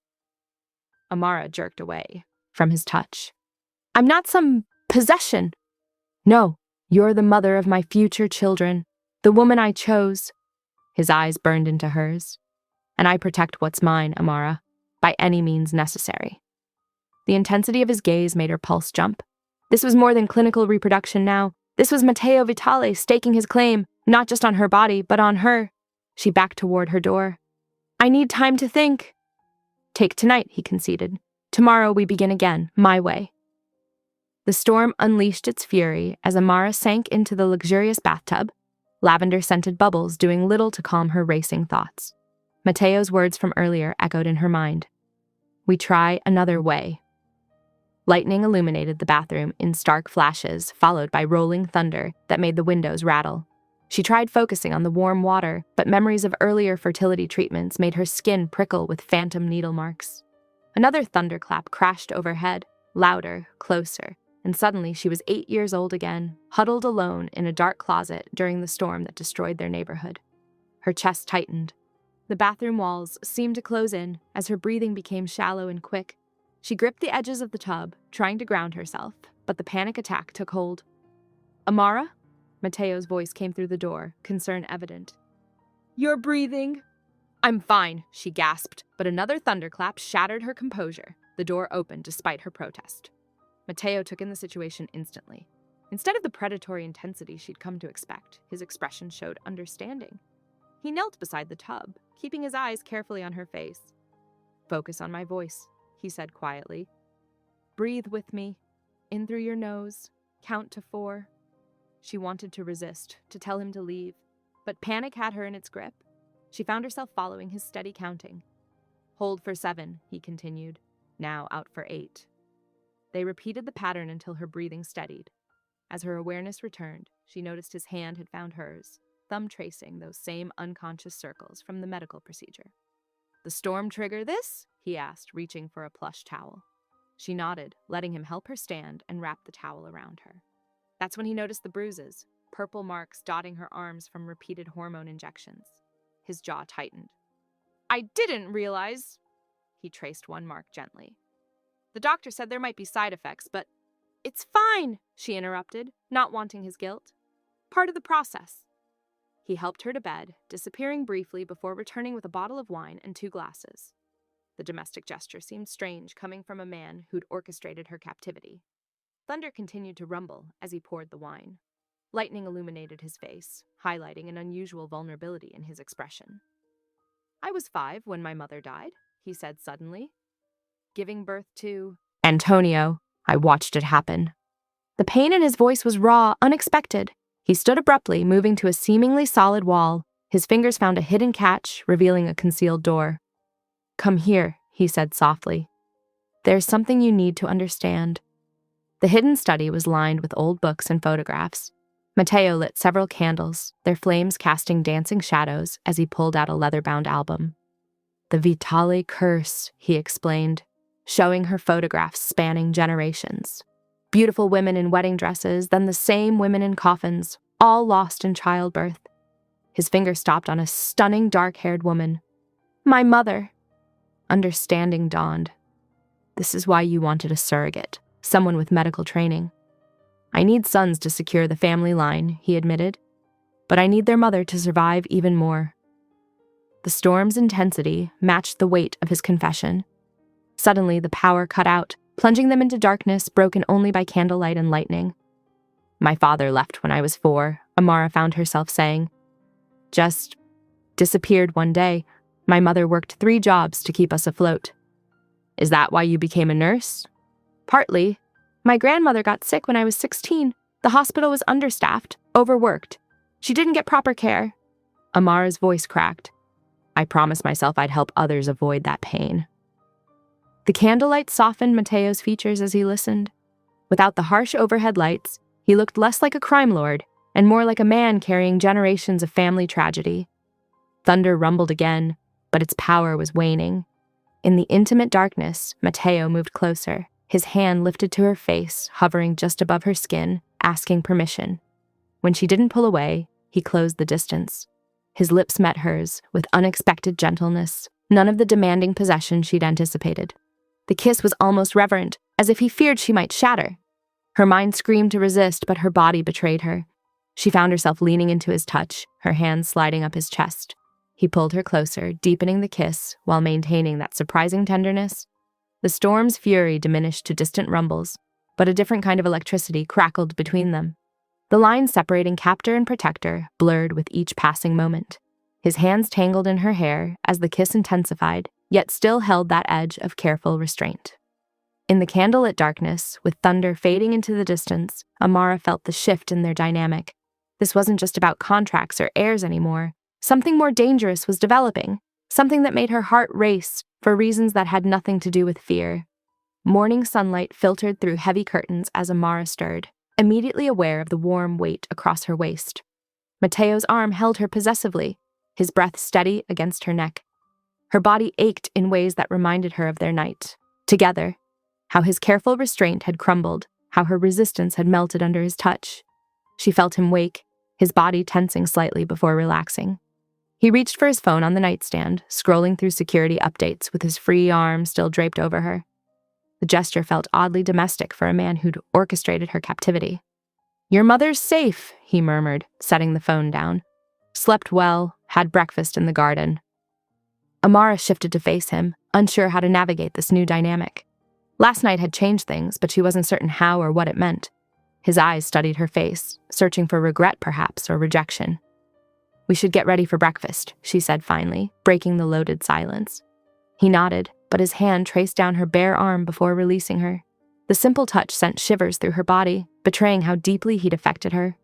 Amara jerked away from his touch. I'm not some possession. No, you're the mother of my future children, the woman I chose. His eyes burned into hers. And I protect what's mine, Amara, by any means necessary. The intensity of his gaze made her pulse jump. This was more than clinical reproduction now. This was Matteo Vitale staking his claim, not just on her body, but on her. She backed toward her door. I need time to think. Take tonight, he conceded. Tomorrow we begin again, my way. The storm unleashed its fury as Amara sank into the luxurious bathtub, lavender-scented bubbles doing little to calm her racing thoughts. Matteo's words from earlier echoed in her mind. We try another way. Lightning illuminated the bathroom in stark flashes, followed by rolling thunder that made the windows rattle. She tried focusing on the warm water, but memories of earlier fertility treatments made her skin prickle with phantom needle marks. Another thunderclap crashed overhead, louder, closer, and suddenly she was 8 years old again, huddled alone in a dark closet during the storm that destroyed their neighborhood. Her chest tightened. The bathroom walls seemed to close in as her breathing became shallow and quick. She gripped the edges of the tub, trying to ground herself, but the panic attack took hold. Amara? Matteo's voice came through the door, concern evident. You're breathing. I'm fine, she gasped, but another thunderclap shattered her composure. The door opened despite her protest. Matteo took in the situation instantly. Instead of the predatory intensity she'd come to expect, his expression showed understanding. He knelt beside the tub, keeping his eyes carefully on her face. Focus on my voice, he said quietly. Breathe with me. In through your nose. Count to 4. She wanted to resist, to tell him to leave, but panic had her in its grip. She found herself following his steady counting. Hold for 7, he continued, now out for 8. They repeated the pattern until her breathing steadied. As her awareness returned, she noticed his hand had found hers, thumb tracing those same unconscious circles from the medical procedure. The storm trigger this? He asked, reaching for a plush towel. She nodded, letting him help her stand and wrap the towel around her. That's when he noticed the bruises, purple marks dotting her arms from repeated hormone injections. His jaw tightened. I didn't realize. He traced one mark gently. The doctor said there might be side effects, but... It's fine, she interrupted, not wanting his guilt. Part of the process. He helped her to bed, disappearing briefly before returning with a bottle of wine and 2 glasses. The domestic gesture seemed strange coming from a man who'd orchestrated her captivity. Thunder continued to rumble as he poured the wine. Lightning illuminated his face, highlighting an unusual vulnerability in his expression. "I was 5 when my mother died," he said suddenly. "Giving birth to Antonio." I watched it happen. The pain in his voice was raw, unexpected. He stood abruptly, moving to a seemingly solid wall. His fingers found a hidden catch, revealing a concealed door. "Come here," he said softly. "There's something you need to understand." The hidden study was lined with old books and photographs. Matteo lit several candles, their flames casting dancing shadows as he pulled out a leather-bound album. "The Vitale curse," he explained, showing her photographs spanning generations. Beautiful women in wedding dresses, then the same women in coffins, all lost in childbirth. His finger stopped on a stunning dark-haired woman. "My mother." Understanding dawned. "This is why you wanted a surrogate, someone with medical training." "I need sons to secure the family line," he admitted, "but I need their mother to survive even more." The storm's intensity matched the weight of his confession. Suddenly, the power cut out, plunging them into darkness broken only by candlelight and lightning. "My father left when I was 4, Amara found herself saying. "Just disappeared one day. My mother worked 3 jobs to keep us afloat." "Is that why you became a nurse?" "Partly. My grandmother got sick when I was 16. The hospital was understaffed, overworked. She didn't get proper care." Amara's voice cracked. "I promised myself I'd help others avoid that pain." The candlelight softened Matteo's features as he listened. Without the harsh overhead lights, he looked less like a crime lord and more like a man carrying generations of family tragedy. Thunder rumbled again, but its power was waning. In the intimate darkness, Matteo moved closer, his hand lifted to her face, hovering just above her skin, asking permission. When she didn't pull away, he closed the distance. His lips met hers with unexpected gentleness, none of the demanding possession she'd anticipated. The kiss was almost reverent, as if he feared she might shatter. Her mind screamed to resist, but her body betrayed her. She found herself leaning into his touch, her hands sliding up his chest. He pulled her closer, deepening the kiss while maintaining that surprising tenderness. The storm's fury diminished to distant rumbles, but a different kind of electricity crackled between them. The line separating captor and protector blurred with each passing moment. His hands tangled in her hair as the kiss intensified, yet still held that edge of careful restraint. In the candlelit darkness, with thunder fading into the distance, Amara felt the shift in their dynamic. This wasn't just about contracts or heirs anymore. Something more dangerous was developing, something that made her heart race for reasons that had nothing to do with fear. Morning sunlight filtered through heavy curtains as Amara stirred, immediately aware of the warm weight across her waist. Matteo's arm held her possessively, his breath steady against her neck. Her body ached in ways that reminded her of their night, together, how his careful restraint had crumbled, how her resistance had melted under his touch. She felt him wake, his body tensing slightly before relaxing. He reached for his phone on the nightstand, scrolling through security updates with his free arm still draped over her. The gesture felt oddly domestic for a man who'd orchestrated her captivity. "Your mother's safe," he murmured, setting the phone down. "Slept well, had breakfast in the garden." Amara shifted to face him, unsure how to navigate this new dynamic. Last night had changed things, but she wasn't certain how or what it meant. His eyes studied her face, searching for regret perhaps, or rejection. "We should get ready for breakfast," she said finally, breaking the loaded silence. He nodded, but his hand traced down her bare arm before releasing her. The simple touch sent shivers through her body, betraying how deeply he'd affected her.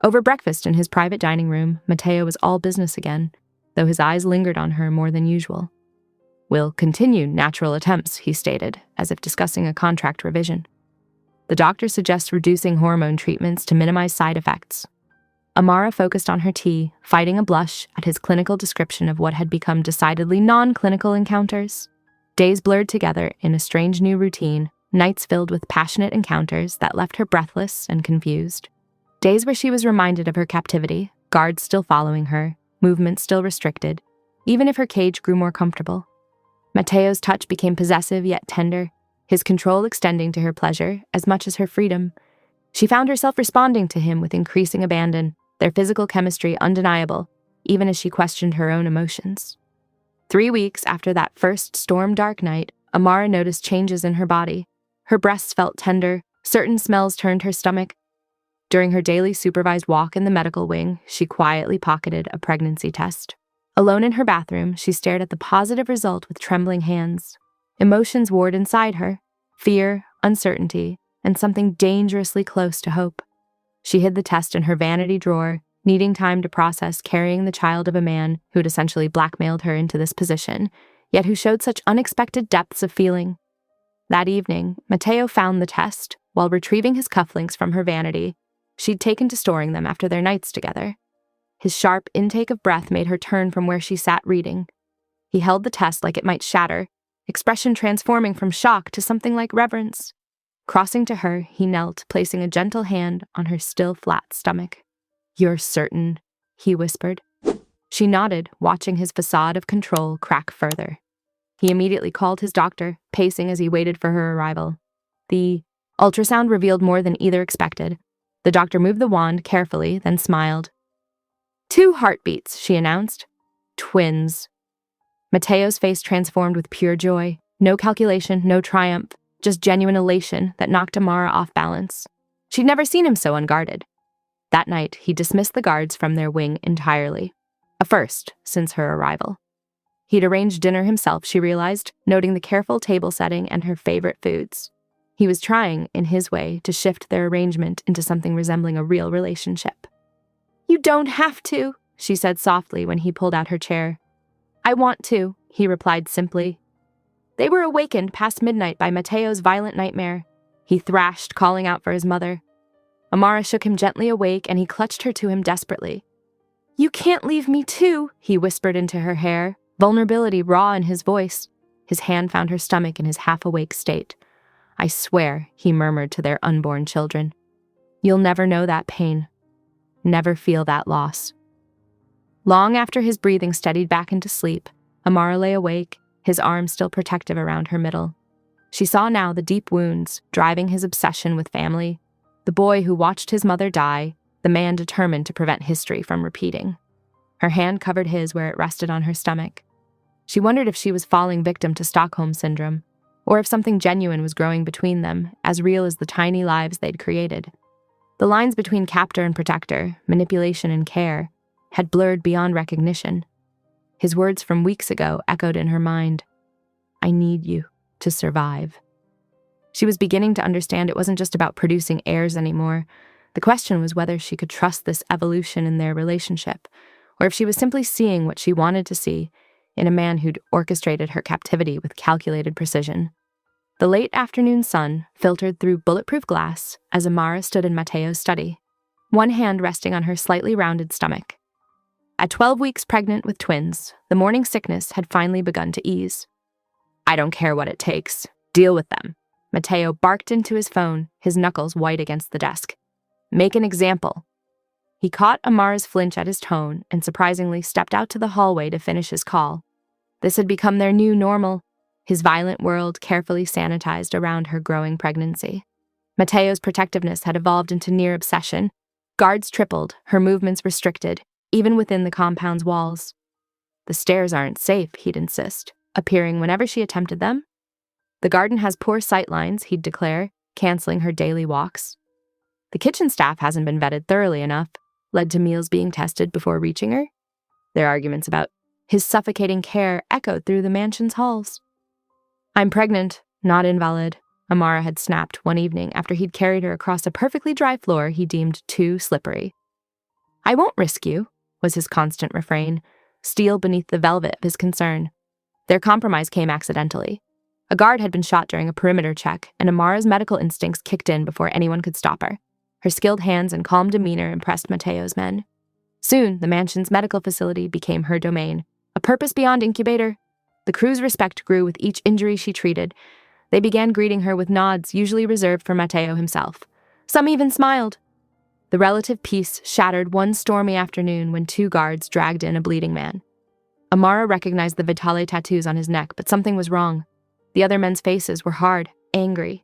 Over breakfast in his private dining room, Matteo was all business again, though his eyes lingered on her more than usual. "We'll continue natural attempts," he stated, as if discussing a contract revision. "The doctor suggests reducing hormone treatments to minimize side effects." Amara focused on her tea, fighting a blush at his clinical description of what had become decidedly non-clinical encounters. Days blurred together in a strange new routine, nights filled with passionate encounters that left her breathless and confused. Days where she was reminded of her captivity, guards still following her, movements still restricted, even if her cage grew more comfortable. Matteo's touch became possessive yet tender, his control extending to her pleasure as much as her freedom. She found herself responding to him with increasing abandon, their physical chemistry undeniable, even as she questioned her own emotions. 3 weeks after that first storm-dark night, Amara noticed changes in her body. Her breasts felt tender, certain smells turned her stomach. During her daily supervised walk in the medical wing, she quietly pocketed a pregnancy test. Alone in her bathroom, she stared at the positive result with trembling hands. Emotions warred inside her: fear, uncertainty, and something dangerously close to hope. She hid the test in her vanity drawer, needing time to process carrying the child of a man who'd essentially blackmailed her into this position, yet who showed such unexpected depths of feeling. That evening, Mateo found the test while retrieving his cufflinks from her vanity. She'd taken to storing them after their nights together. His sharp intake of breath made her turn from where she sat reading. He held the test like it might shatter, expression transforming from shock to something like reverence. Crossing to her, he knelt, placing a gentle hand on her still flat stomach. "You're certain?" he whispered. She nodded, watching his facade of control crack further. He immediately called his doctor, pacing as he waited for her arrival. The ultrasound revealed more than either expected. The doctor moved the wand carefully, then smiled. 2 heartbeats, she announced. Twins. Mateo's face transformed with pure joy. No calculation, no triumph, just genuine elation that knocked Amara off balance. She'd never seen him so unguarded. That night, he dismissed the guards from their wing entirely. A first since her arrival. He'd arranged dinner himself, she realized, noting the careful table setting and her favorite foods. He was trying, in his way, to shift their arrangement into something resembling a real relationship. "You don't have to," she said softly when he pulled out her chair. "I want to," he replied simply. They were awakened past midnight by Mateo's violent nightmare. He thrashed, calling out for his mother. Amara shook him gently awake, and he clutched her to him desperately. "You can't leave me too," he whispered into her hair, vulnerability raw in his voice. His hand found her stomach in his half-awake state. "I swear," he murmured to their unborn children. "You'll never know that pain. Never feel that loss." Long after his breathing steadied back into sleep, Amara lay awake, his arms still protective around her middle. She saw now the deep wounds driving his obsession with family, the boy who watched his mother die, the man determined to prevent history from repeating. Her hand covered his where it rested on her stomach. She wondered if she was falling victim to Stockholm Syndrome, or if something genuine was growing between them, as real as the tiny lives they'd created. The lines between captor and protector, manipulation and care, had blurred beyond recognition. His words from weeks ago echoed in her mind. "I need you to survive." She was beginning to understand it wasn't just about producing heirs anymore. The question was whether she could trust this evolution in their relationship, or if she was simply seeing what she wanted to see in a man who'd orchestrated her captivity with calculated precision. The late afternoon sun filtered through bulletproof glass as Amara stood in Mateo's study, one hand resting on her slightly rounded stomach. At 12 weeks pregnant with twins, the morning sickness had finally begun to ease. "I don't care what it takes. Deal with them." Mateo barked into his phone, his knuckles white against the desk. "Make an example." He caught Amara's flinch at his tone and surprisingly stepped out to the hallway to finish his call. This had become their new normal, his violent world carefully sanitized around her growing pregnancy. Mateo's protectiveness had evolved into near obsession. Guards tripled, her movements restricted, even within the compound's walls. "The stairs aren't safe," he'd insist, appearing whenever she attempted them. "The garden has poor sight lines," he'd declare, canceling her daily walks. "The kitchen staff hasn't been vetted thoroughly enough," led to meals being tested before reaching her. Their arguments about his suffocating care echoed through the mansion's halls. "I'm pregnant, not invalid," Amara had snapped one evening after he'd carried her across a perfectly dry floor he deemed too slippery. "I won't risk you," was his constant refrain, steel beneath the velvet of his concern. Their compromise came accidentally. A guard had been shot during a perimeter check, and Amara's medical instincts kicked in before anyone could stop her. Her skilled hands and calm demeanor impressed Mateo's men. Soon, the mansion's medical facility became her domain, a purpose beyond incubator. The crew's respect grew with each injury she treated. They began greeting her with nods usually reserved for Mateo himself. Some even smiled. The relative peace shattered one stormy afternoon when 2 guards dragged in a bleeding man. Amara recognized the Vitale tattoos on his neck, but something was wrong. The other men's faces were hard, angry.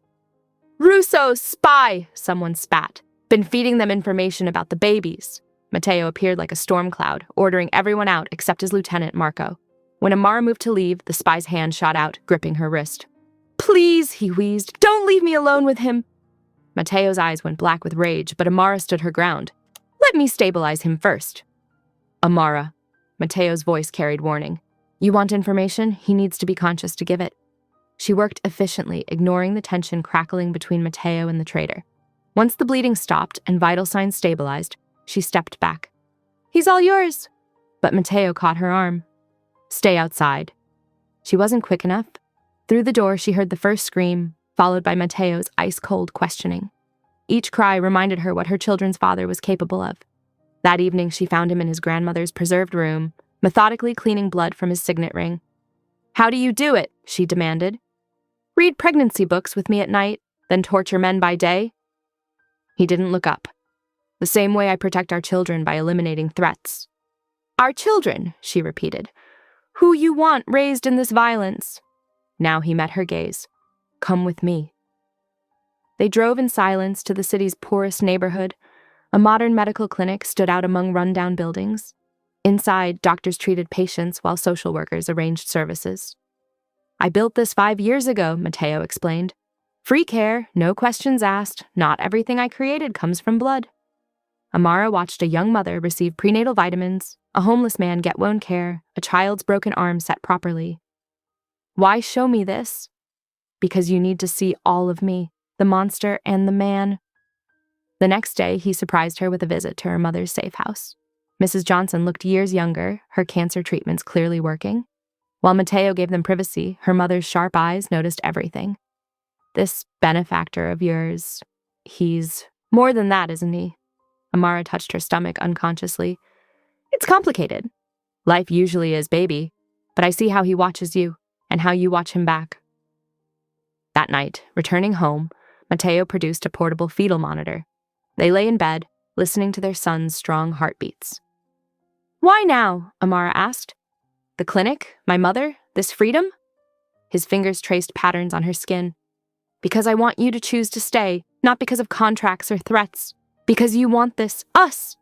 "Russo, spy!" someone spat. "Been feeding them information about the babies." Matteo appeared like a storm cloud, ordering everyone out except his lieutenant, Marco. When Amara moved to leave, the spy's hand shot out, gripping her wrist. "Please," he wheezed, "don't leave me alone with him." Matteo's eyes went black with rage, but Amara stood her ground. "Let me stabilize him first." "Amara," Matteo's voice carried warning. "You want information? He needs to be conscious to give it." She worked efficiently, ignoring the tension crackling between Matteo and the traitor. Once the bleeding stopped and vital signs stabilized, she stepped back. "He's all yours." But Matteo caught her arm. "Stay outside." She wasn't quick enough. Through the door, she heard the first scream, followed by Matteo's ice-cold questioning. Each cry reminded her what her children's father was capable of. That evening, she found him in his grandmother's preserved room, methodically cleaning blood from his signet ring. "How do you do it?" she demanded. "Read pregnancy books with me at night, then torture men by day?" He didn't look up. "The same way I protect our children by eliminating threats." "Our children," she repeated. "Who you want raised in this violence." Now he met her gaze. "Come with me." They drove in silence to the city's poorest neighborhood. A modern medical clinic stood out among rundown buildings. Inside, doctors treated patients while social workers arranged services. "I built this 5 years ago," Matteo explained. "Free care, no questions asked. Not everything I created comes from blood." Amara watched a young mother receive prenatal vitamins, a homeless man get wound care, a child's broken arm set properly. "Why show me this?" "Because you need to see all of me, the monster and the man." The next day, he surprised her with a visit to her mother's safe house. Mrs. Johnson looked years younger, her cancer treatments clearly working. While Matteo gave them privacy, her mother's sharp eyes noticed everything. "This benefactor of yours, he's more than that, isn't he?" Amara touched her stomach unconsciously. "It's complicated. Life usually is, baby. But I see how he watches you, and how you watch him back." That night, returning home, Matteo produced a portable fetal monitor. They lay in bed, listening to their son's strong heartbeats. "Why now?" Amara asked. "The clinic, my mother, this freedom?" His fingers traced patterns on her skin. "Because I want you to choose to stay, not because of contracts or threats. Because you want this, us."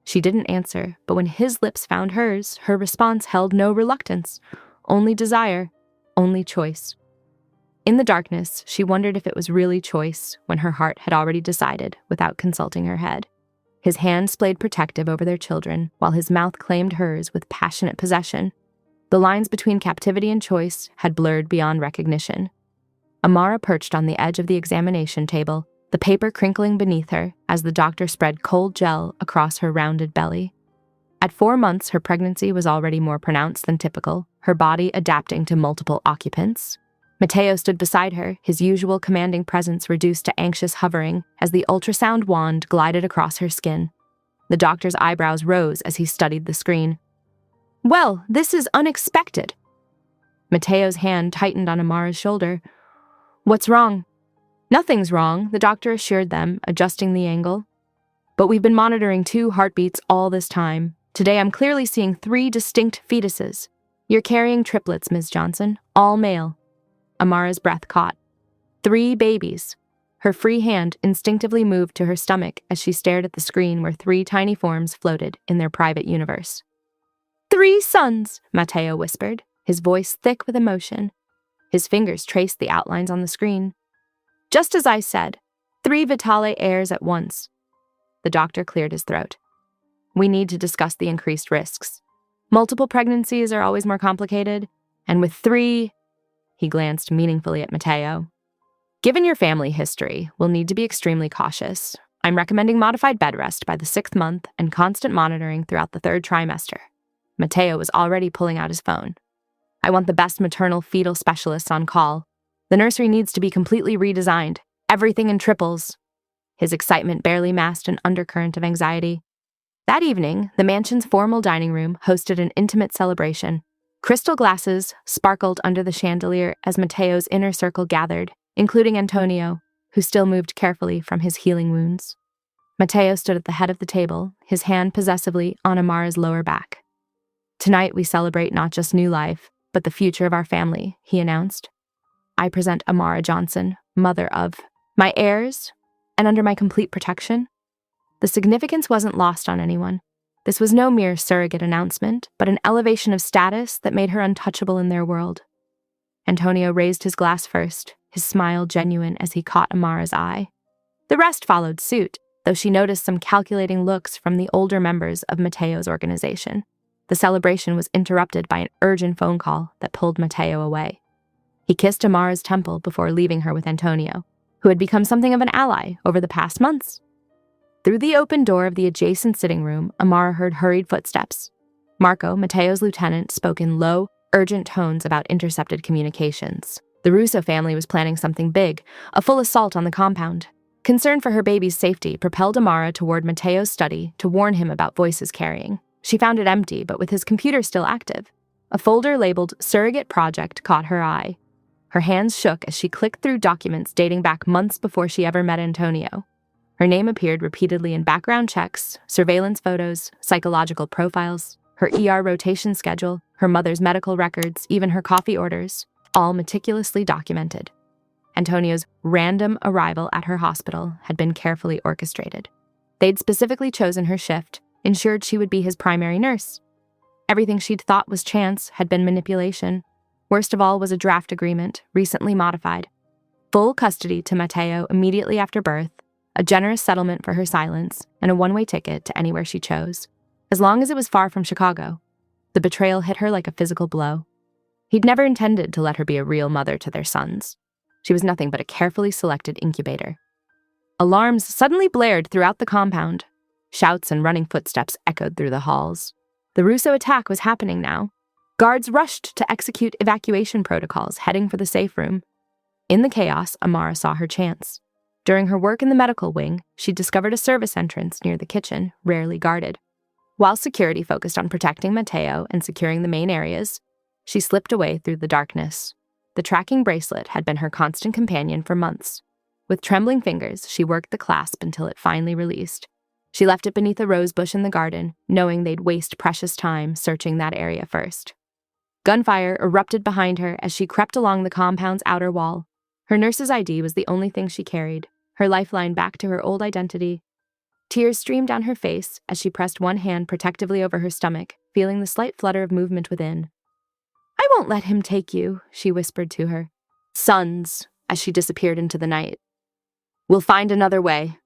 She didn't answer, but when his lips found hers, her response held no reluctance, only desire, only choice. In the darkness, she wondered if it was really choice when her heart had already decided without consulting her head. His hands played protective over their children, while his mouth claimed hers with passionate possession. The lines between captivity and choice had blurred beyond recognition. Amara perched on the edge of the examination table, the paper crinkling beneath her as the doctor spread cold gel across her rounded belly. At 4 months, her pregnancy was already more pronounced than typical, her body adapting to multiple occupants. Matteo stood beside her, his usual commanding presence reduced to anxious hovering as the ultrasound wand glided across her skin. The doctor's eyebrows rose as he studied the screen. "Well, this is unexpected." Matteo's hand tightened on Amara's shoulder. "What's wrong?" "Nothing's wrong," the doctor assured them, adjusting the angle. "But we've been monitoring 2 heartbeats all this time. Today I'm clearly seeing 3 distinct fetuses. You're carrying triplets, Ms. Johnson, all male." Amara's breath caught. 3 babies. Her free hand instinctively moved to her stomach as she stared at the screen where 3 tiny forms floated in their private universe. "3 sons," Matteo whispered, his voice thick with emotion. His fingers traced the outlines on the screen. "Just as I said, 3 Vitale heirs at once." The doctor cleared his throat. "We need to discuss the increased risks. Multiple pregnancies are always more complicated, and with 3... He glanced meaningfully at Matteo. "Given your family history, we'll need to be extremely cautious. I'm recommending modified bed rest by the 6th month and constant monitoring throughout the 3rd trimester." Matteo was already pulling out his phone. "I want the best maternal fetal specialists on call. The nursery needs to be completely redesigned. Everything in triples." His excitement barely masked an undercurrent of anxiety. That evening, the mansion's formal dining room hosted an intimate celebration. Crystal glasses sparkled under the chandelier as Matteo's inner circle gathered, including Antonio, who still moved carefully from his healing wounds. Matteo stood at the head of the table, his hand possessively on Amara's lower back. "Tonight we celebrate not just new life, but the future of our family," he announced. "I present Amara Johnson, mother of..." My heirs, and under my complete protection? The significance wasn't lost on anyone. This was no mere surrogate announcement, but an elevation of status that made her untouchable in their world. Antonio raised his glass first, his smile genuine as he caught Amara's eye. The rest followed suit, though she noticed some calculating looks from the older members of Matteo's organization. The celebration was interrupted by an urgent phone call that pulled Matteo away. He kissed Amara's temple before leaving her with Antonio, who had become something of an ally over the past months. Through the open door of the adjacent sitting room, Amara heard hurried footsteps. Marco, Matteo's lieutenant, spoke in low, urgent tones about intercepted communications. The Russo family was planning something big, a full assault on the compound. Concern for her baby's safety propelled Amara toward Matteo's study to warn him about voices carrying. She found it empty, but with his computer still active. A folder labeled Surrogate Project caught her eye. Her hands shook as she clicked through documents dating back months before she ever met Antonio. Her name appeared repeatedly in background checks, surveillance photos, psychological profiles, her ER rotation schedule, her mother's medical records, even her coffee orders, all meticulously documented. Antonio's random arrival at her hospital had been carefully orchestrated. They'd specifically chosen her shift, ensured she would be his primary nurse. Everything she'd thought was chance had been manipulation. Worst of all was a draft agreement, recently modified. Full custody to Matteo immediately after birth, a generous settlement for her silence, and a one-way ticket to anywhere she chose, as long as it was far from Chicago. The betrayal hit her like a physical blow. He'd never intended to let her be a real mother to their sons. She was nothing but a carefully selected incubator. Alarms suddenly blared throughout the compound. Shouts and running footsteps echoed through the halls. The Russo attack was happening now. Guards rushed to execute evacuation protocols, heading for the safe room. In the chaos, Amara saw her chance. During her work in the medical wing, she discovered a service entrance near the kitchen, rarely guarded. While security focused on protecting Matteo and securing the main areas, she slipped away through the darkness. The tracking bracelet had been her constant companion for months. With trembling fingers, she worked the clasp until it finally released. She left it beneath a rose bush in the garden, knowing they'd waste precious time searching that area first. Gunfire erupted behind her as she crept along the compound's outer wall. Her nurse's ID was the only thing she carried, her lifeline back to her old identity. Tears streamed down her face as she pressed one hand protectively over her stomach, feeling the slight flutter of movement within. "I won't let him take you," she whispered to her. "Sons," as she disappeared into the night. "We'll find another way."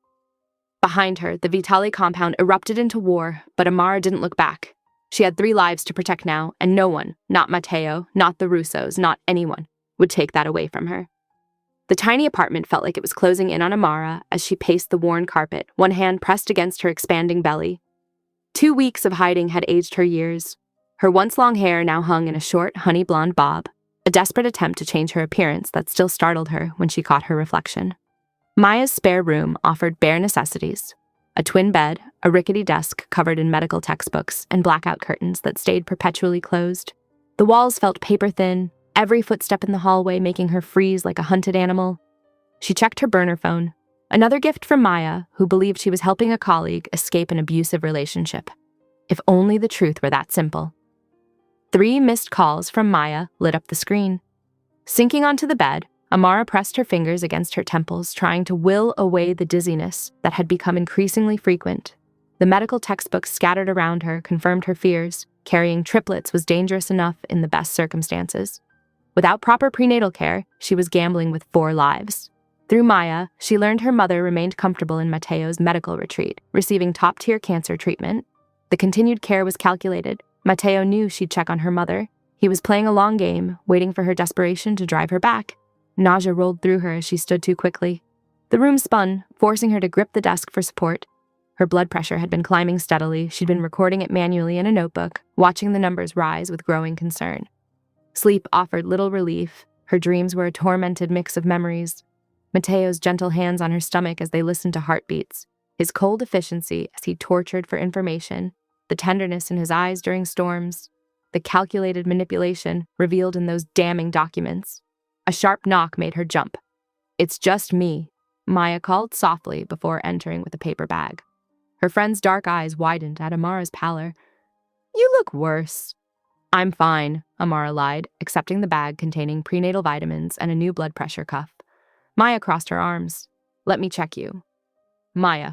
Behind her, the Vitali compound erupted into war, but Amara didn't look back. She had 3 lives to protect now, and no one, not Matteo, not the Russos, not anyone, would take that away from her. The tiny apartment felt like it was closing in on Amara as she paced the worn carpet, one hand pressed against her expanding belly. 2 weeks of hiding had aged her years. Her once-long hair now hung in a short, honey-blonde bob, a desperate attempt to change her appearance that still startled her when she caught her reflection. Maya's spare room offered bare necessities: a twin bed, a rickety desk covered in medical textbooks, and blackout curtains that stayed perpetually closed. The walls felt paper-thin, every footstep in the hallway making her freeze like a hunted animal. She checked her burner phone, another gift from Maya, who believed she was helping a colleague escape an abusive relationship. If only the truth were that simple. 3 missed calls from Maya lit up the screen. Sinking onto the bed, Amara pressed her fingers against her temples, trying to will away the dizziness that had become increasingly frequent. The medical textbooks scattered around her confirmed her fears. Carrying triplets was dangerous enough in the best circumstances. Without proper prenatal care, she was gambling with 4 lives. Through Maya, she learned her mother remained comfortable in Matteo's medical retreat, receiving top-tier cancer treatment. The continued care was calculated. Matteo knew she'd check on her mother. He was playing a long game, waiting for her desperation to drive her back. Nausea rolled through her as she stood too quickly. The room spun, forcing her to grip the desk for support. Her blood pressure had been climbing steadily. She'd been recording it manually in a notebook, watching the numbers rise with growing concern. Sleep offered little relief. Her dreams were a tormented mix of memories. Matteo's gentle hands on her stomach as they listened to heartbeats, his cold efficiency as he tortured for information, the tenderness in his eyes during storms, the calculated manipulation revealed in those damning documents. A sharp knock made her jump. "It's just me," Maya called softly before entering with a paper bag. Her friend's dark eyes widened at Amara's pallor. "You look worse." "I'm fine," Amara lied, accepting the bag containing prenatal vitamins and a new blood pressure cuff. Maya crossed her arms. Let me check you. Maya.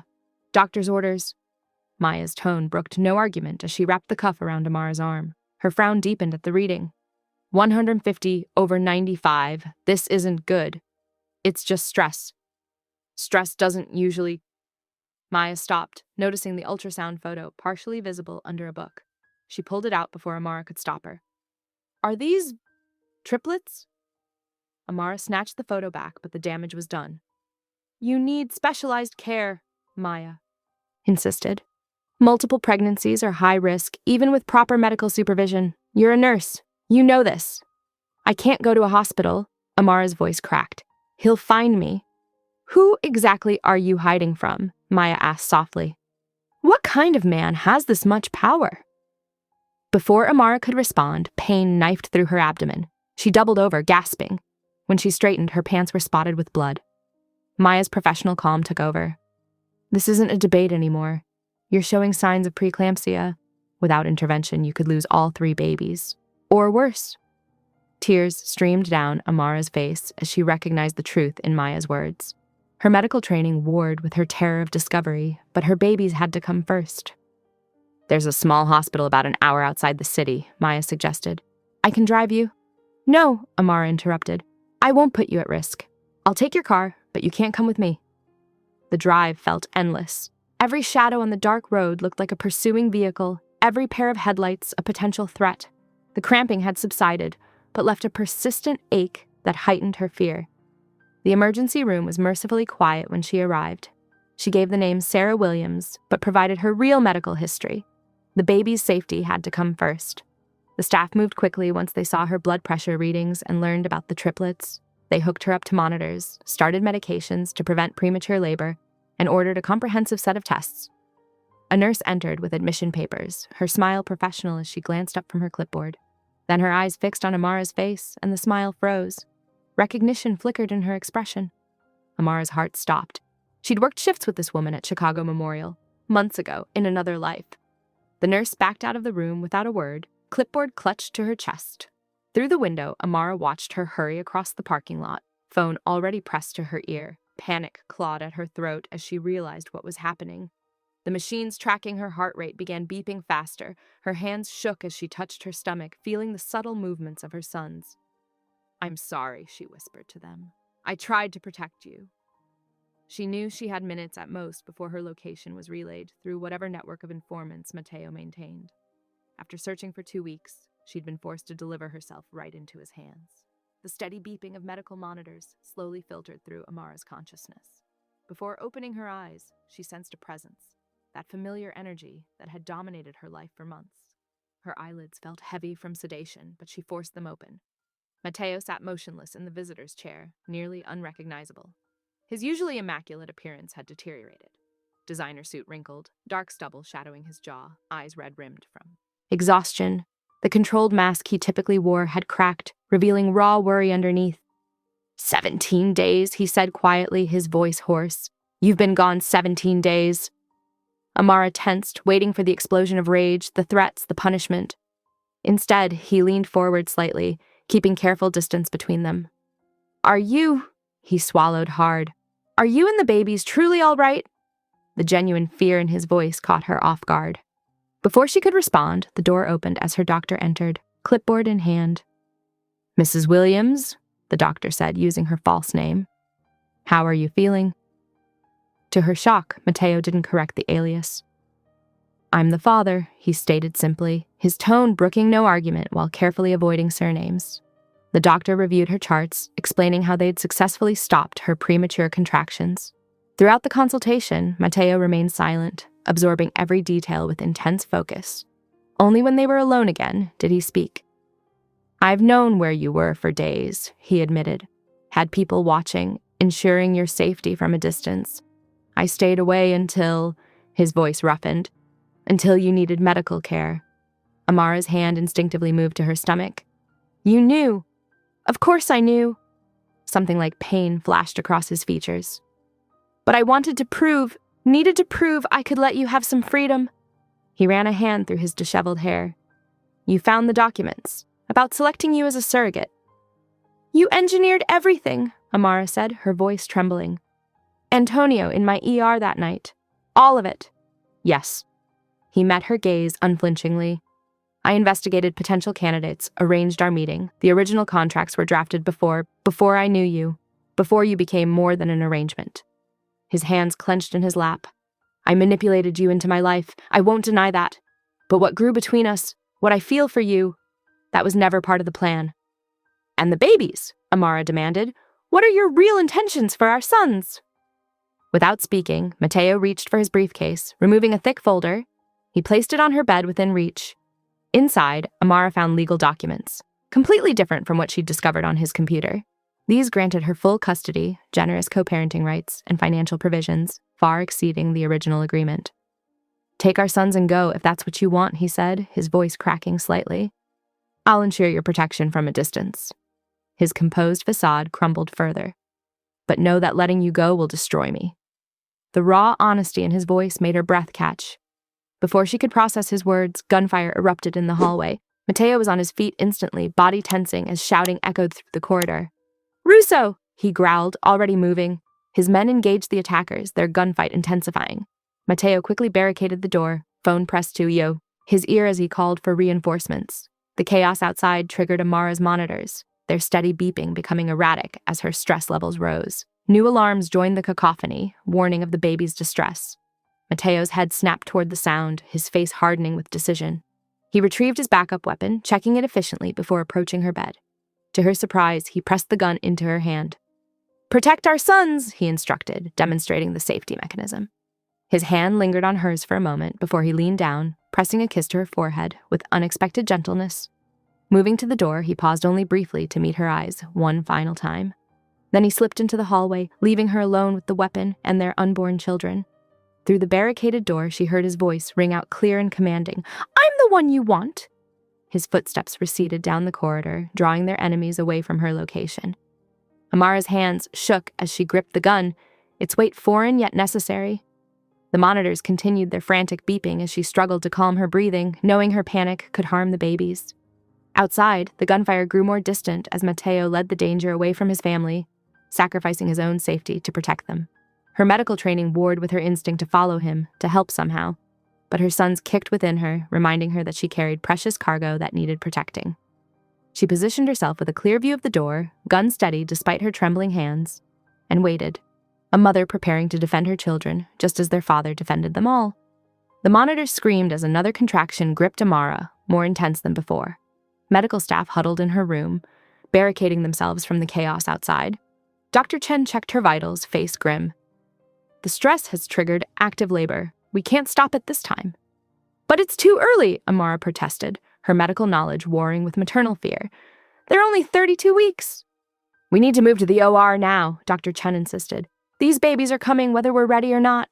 Doctor's orders. Maya's tone brooked no argument as she wrapped the cuff around Amara's arm. Her frown deepened at the reading. 150/95. This isn't good. It's just stress. Stress doesn't usually... Maya stopped, noticing the ultrasound photo partially visible under a book. She pulled it out before Amara could stop her. Are these triplets? Amara snatched the photo back, but the damage was done. You need specialized care, Maya insisted. Multiple pregnancies are high risk, even with proper medical supervision. You're a nurse. You know this. I can't go to a hospital. Amara's voice cracked. He'll find me. Who exactly are you hiding from? Maya asked softly. What kind of man has this much power? Before Amara could respond, pain knifed through her abdomen. She doubled over, gasping. When she straightened, her pants were spotted with blood. Maya's professional calm took over. This isn't a debate anymore. You're showing signs of preeclampsia. Without intervention, you could lose all 3 babies. Or worse. Tears streamed down Amara's face as she recognized the truth in Maya's words. Her medical training warred with her terror of discovery, but her babies had to come first. There's a small hospital about an hour outside the city, Maya suggested. I can drive you. No, Amara interrupted. I won't put you at risk. I'll take your car, but you can't come with me. The drive felt endless. Every shadow on the dark road looked like a pursuing vehicle, every pair of headlights a potential threat. The cramping had subsided, but left a persistent ache that heightened her fear. The emergency room was mercifully quiet when she arrived. She gave the name Sarah Williams, but provided her real medical history. The baby's safety had to come first. The staff moved quickly once they saw her blood pressure readings and learned about the triplets. They hooked her up to monitors, started medications to prevent premature labor, and ordered a comprehensive set of tests. A nurse entered with admission papers, her smile professional as she glanced up from her clipboard. Then her eyes fixed on Amara's face, and the smile froze. Recognition flickered in her expression. Amara's heart stopped. She'd worked shifts with this woman at Chicago Memorial, months ago, in another life. The nurse backed out of the room without a word, clipboard clutched to her chest. Through the window, Amara watched her hurry across the parking lot, phone already pressed to her ear. Panic clawed at her throat as she realized what was happening. The machines tracking her heart rate began beeping faster. Her hands shook as she touched her stomach, feeling the subtle movements of her sons. I'm sorry, she whispered to them. I tried to protect you. She knew she had minutes at most before her location was relayed through whatever network of informants Mateo maintained. After searching for 2 weeks, she'd been forced to deliver herself right into his hands. The steady beeping of medical monitors slowly filtered through Amara's consciousness. Before opening her eyes, she sensed a presence, that familiar energy that had dominated her life for months. Her eyelids felt heavy from sedation, but she forced them open. Mateo sat motionless in the visitor's chair, nearly unrecognizable. His usually immaculate appearance had deteriorated. Designer suit wrinkled, dark stubble shadowing his jaw, eyes red-rimmed from exhaustion. The controlled mask he typically wore had cracked, revealing raw worry underneath. 17 days, he said quietly, his voice hoarse. You've been gone 17 days. Amara tensed, waiting for the explosion of rage, the threats, the punishment. Instead, he leaned forward slightly, keeping careful distance between them. Are you... He swallowed hard. Are you and the babies truly all right? The genuine fear in his voice caught her off guard. Before she could respond, the door opened as her doctor entered, clipboard in hand. Mrs. Williams, the doctor said, using her false name. How are you feeling? To her shock, Mateo didn't correct the alias. I'm the father, he stated simply, his tone brooking no argument while carefully avoiding surnames. The doctor reviewed her charts, explaining how they had successfully stopped her premature contractions. Throughout the consultation, Mateo remained silent, absorbing every detail with intense focus. Only when they were alone again did he speak. I've known where you were for days, he admitted. Had people watching, ensuring your safety from a distance. I stayed away until, his voice roughened, until you needed medical care. Amara's hand instinctively moved to her stomach. You knew. Of course I knew. Something like pain flashed across his features. But I needed to prove I could let you have some freedom. He ran a hand through his disheveled hair. You found the documents, about selecting you as a surrogate. You engineered everything, Amara said, her voice trembling. Antonio in my ER that night. All of it. Yes. He met her gaze unflinchingly. I investigated potential candidates, arranged our meeting. The original contracts were drafted before I knew you, before you became more than an arrangement. His hands clenched in his lap. I manipulated you into my life. I won't deny that. But what grew between us, what I feel for you, that was never part of the plan. And the babies, Amara demanded. What are your real intentions for our sons? Without speaking, Mateo reached for his briefcase, removing a thick folder. He placed it on her bed within reach. Inside, Amara found legal documents, completely different from what she'd discovered on his computer. These granted her full custody, generous co-parenting rights, and financial provisions, far exceeding the original agreement. Take our sons and go if that's what you want, he said, his voice cracking slightly. I'll ensure your protection from a distance. His composed facade crumbled further. But know that letting you go will destroy me. The raw honesty in his voice made her breath catch. Before she could process his words, gunfire erupted in the hallway. Mateo was on his feet instantly, body tensing as shouting echoed through the corridor. Russo! He growled, already moving. His men engaged the attackers, their gunfight intensifying. Mateo quickly barricaded the door, phone pressed to Yo, his ear as he called for reinforcements. The chaos outside triggered Amara's monitors, their steady beeping becoming erratic as her stress levels rose. New alarms joined the cacophony, warning of the baby's distress. Mateo's head snapped toward the sound, his face hardening with decision. He retrieved his backup weapon, checking it efficiently before approaching her bed. To her surprise, he pressed the gun into her hand. Protect our sons, he instructed, demonstrating the safety mechanism. His hand lingered on hers for a moment before he leaned down, pressing a kiss to her forehead with unexpected gentleness. Moving to the door, he paused only briefly to meet her eyes one final time. Then he slipped into the hallway, leaving her alone with the weapon and their unborn children. Through the barricaded door, she heard his voice ring out clear and commanding. I'm the one you want! His footsteps receded down the corridor, drawing their enemies away from her location. Amara's hands shook as she gripped the gun, its weight foreign yet necessary. The monitors continued their frantic beeping as she struggled to calm her breathing, knowing her panic could harm the babies. Outside, the gunfire grew more distant as Mateo led the danger away from his family, sacrificing his own safety to protect them. Her medical training warred with her instinct to follow him, to help somehow. But her sons kicked within her, reminding her that she carried precious cargo that needed protecting. She positioned herself with a clear view of the door, gun steady despite her trembling hands, and waited, a mother preparing to defend her children, just as their father defended them all. The monitor screamed as another contraction gripped Amara, more intense than before. Medical staff huddled in her room, barricading themselves from the chaos outside. Dr. Chen checked her vitals, face grim. The stress has triggered active labor. We can't stop it this time. But it's too early, Amara protested, her medical knowledge warring with maternal fear. They're only 32 weeks. We need to move to the OR now, Dr. Chen insisted. These babies are coming whether we're ready or not.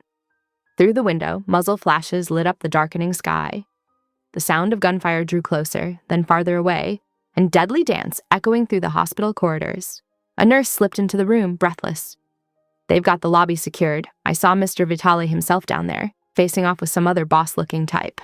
Through the window, muzzle flashes lit up the darkening sky. The sound of gunfire drew closer, then farther away, and deadly dance echoing through the hospital corridors. A nurse slipped into the room, breathless. They've got the lobby secured. I saw Mr. Vitale himself down there, facing off with some other boss-looking type.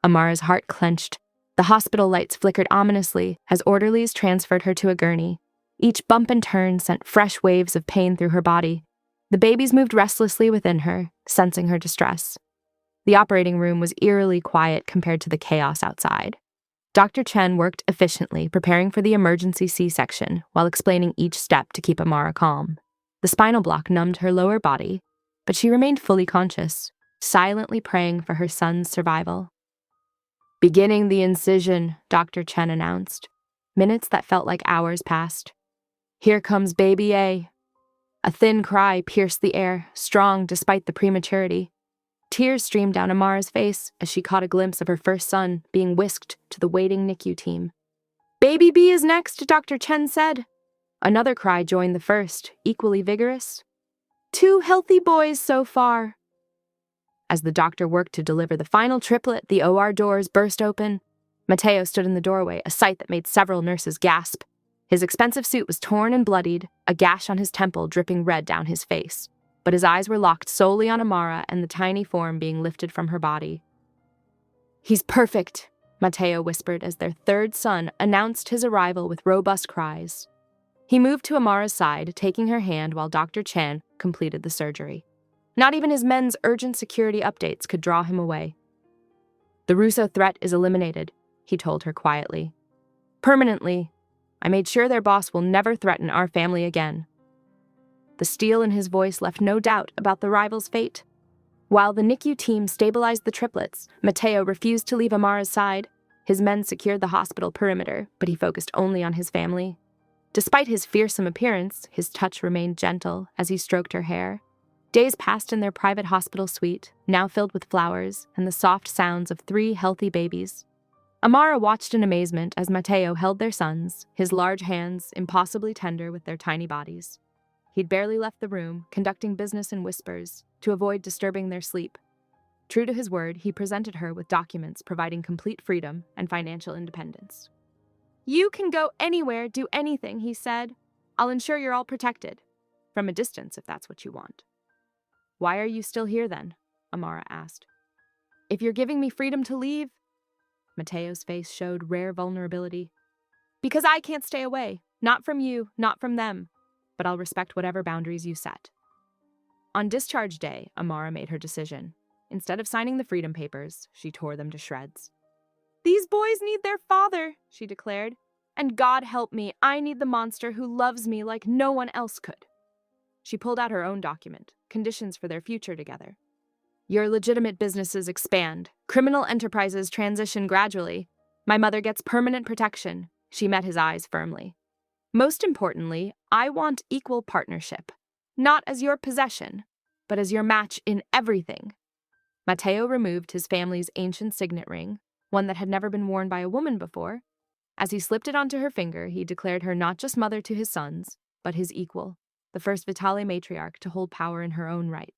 Amara's heart clenched. The hospital lights flickered ominously as orderlies transferred her to a gurney. Each bump and turn sent fresh waves of pain through her body. The babies moved restlessly within her, sensing her distress. The operating room was eerily quiet compared to the chaos outside. Dr. Chen worked efficiently, preparing for the emergency C-section while explaining each step to keep Amara calm. The spinal block numbed her lower body, but she remained fully conscious, silently praying for her son's survival. Beginning the incision, Dr. Chen announced. Minutes that felt like hours passed. Here comes baby A. A thin cry pierced the air, strong despite the prematurity. Tears streamed down Amara's face as she caught a glimpse of her first son being whisked to the waiting NICU team. Baby B is next, Dr. Chen said. Another cry joined the first, equally vigorous. 2 healthy boys so far. As the doctor worked to deliver the final triplet, the OR doors burst open. Mateo stood in the doorway, a sight that made several nurses gasp. His expensive suit was torn and bloodied, a gash on his temple dripping red down his face. But his eyes were locked solely on Amara and the tiny form being lifted from her body. He's perfect, Mateo whispered as their third son announced his arrival with robust cries. He moved to Amara's side, taking her hand while Dr. Chan completed the surgery. Not even his men's urgent security updates could draw him away. "The Russo threat is eliminated," he told her quietly. "Permanently. I made sure their boss will never threaten our family again." The steel in his voice left no doubt about the rival's fate. While the NICU team stabilized the triplets, Mateo refused to leave Amara's side. His men secured the hospital perimeter, but he focused only on his family. Despite his fearsome appearance, his touch remained gentle as he stroked her hair. Days passed in their private hospital suite, now filled with flowers and the soft sounds of 3 healthy babies. Amara watched in amazement as Mateo held their sons, his large hands impossibly tender with their tiny bodies. He'd barely left the room, conducting business in whispers, to avoid disturbing their sleep. True to his word, he presented her with documents providing complete freedom and financial independence. "You can go anywhere, do anything," he said. "I'll ensure you're all protected. From a distance, if that's what you want." "Why are you still here then?" Amara asked. "If you're giving me freedom to leave," Mateo's face showed rare vulnerability. "Because I can't stay away. Not from you, not from them. But I'll respect whatever boundaries you set." On discharge day, Amara made her decision. Instead of signing the freedom papers, she tore them to shreds. "These boys need their father," she declared. "And God help me, I need the monster who loves me like no one else could." She pulled out her own document, conditions for their future together. "Your legitimate businesses expand. Criminal enterprises transition gradually. My mother gets permanent protection." She met his eyes firmly. "Most importantly, I want equal partnership. Not as your possession, but as your match in everything." Mateo removed his family's ancient signet ring, one that had never been worn by a woman before. As he slipped it onto her finger, he declared her not just mother to his sons, but his equal, the first Vitale matriarch to hold power in her own right.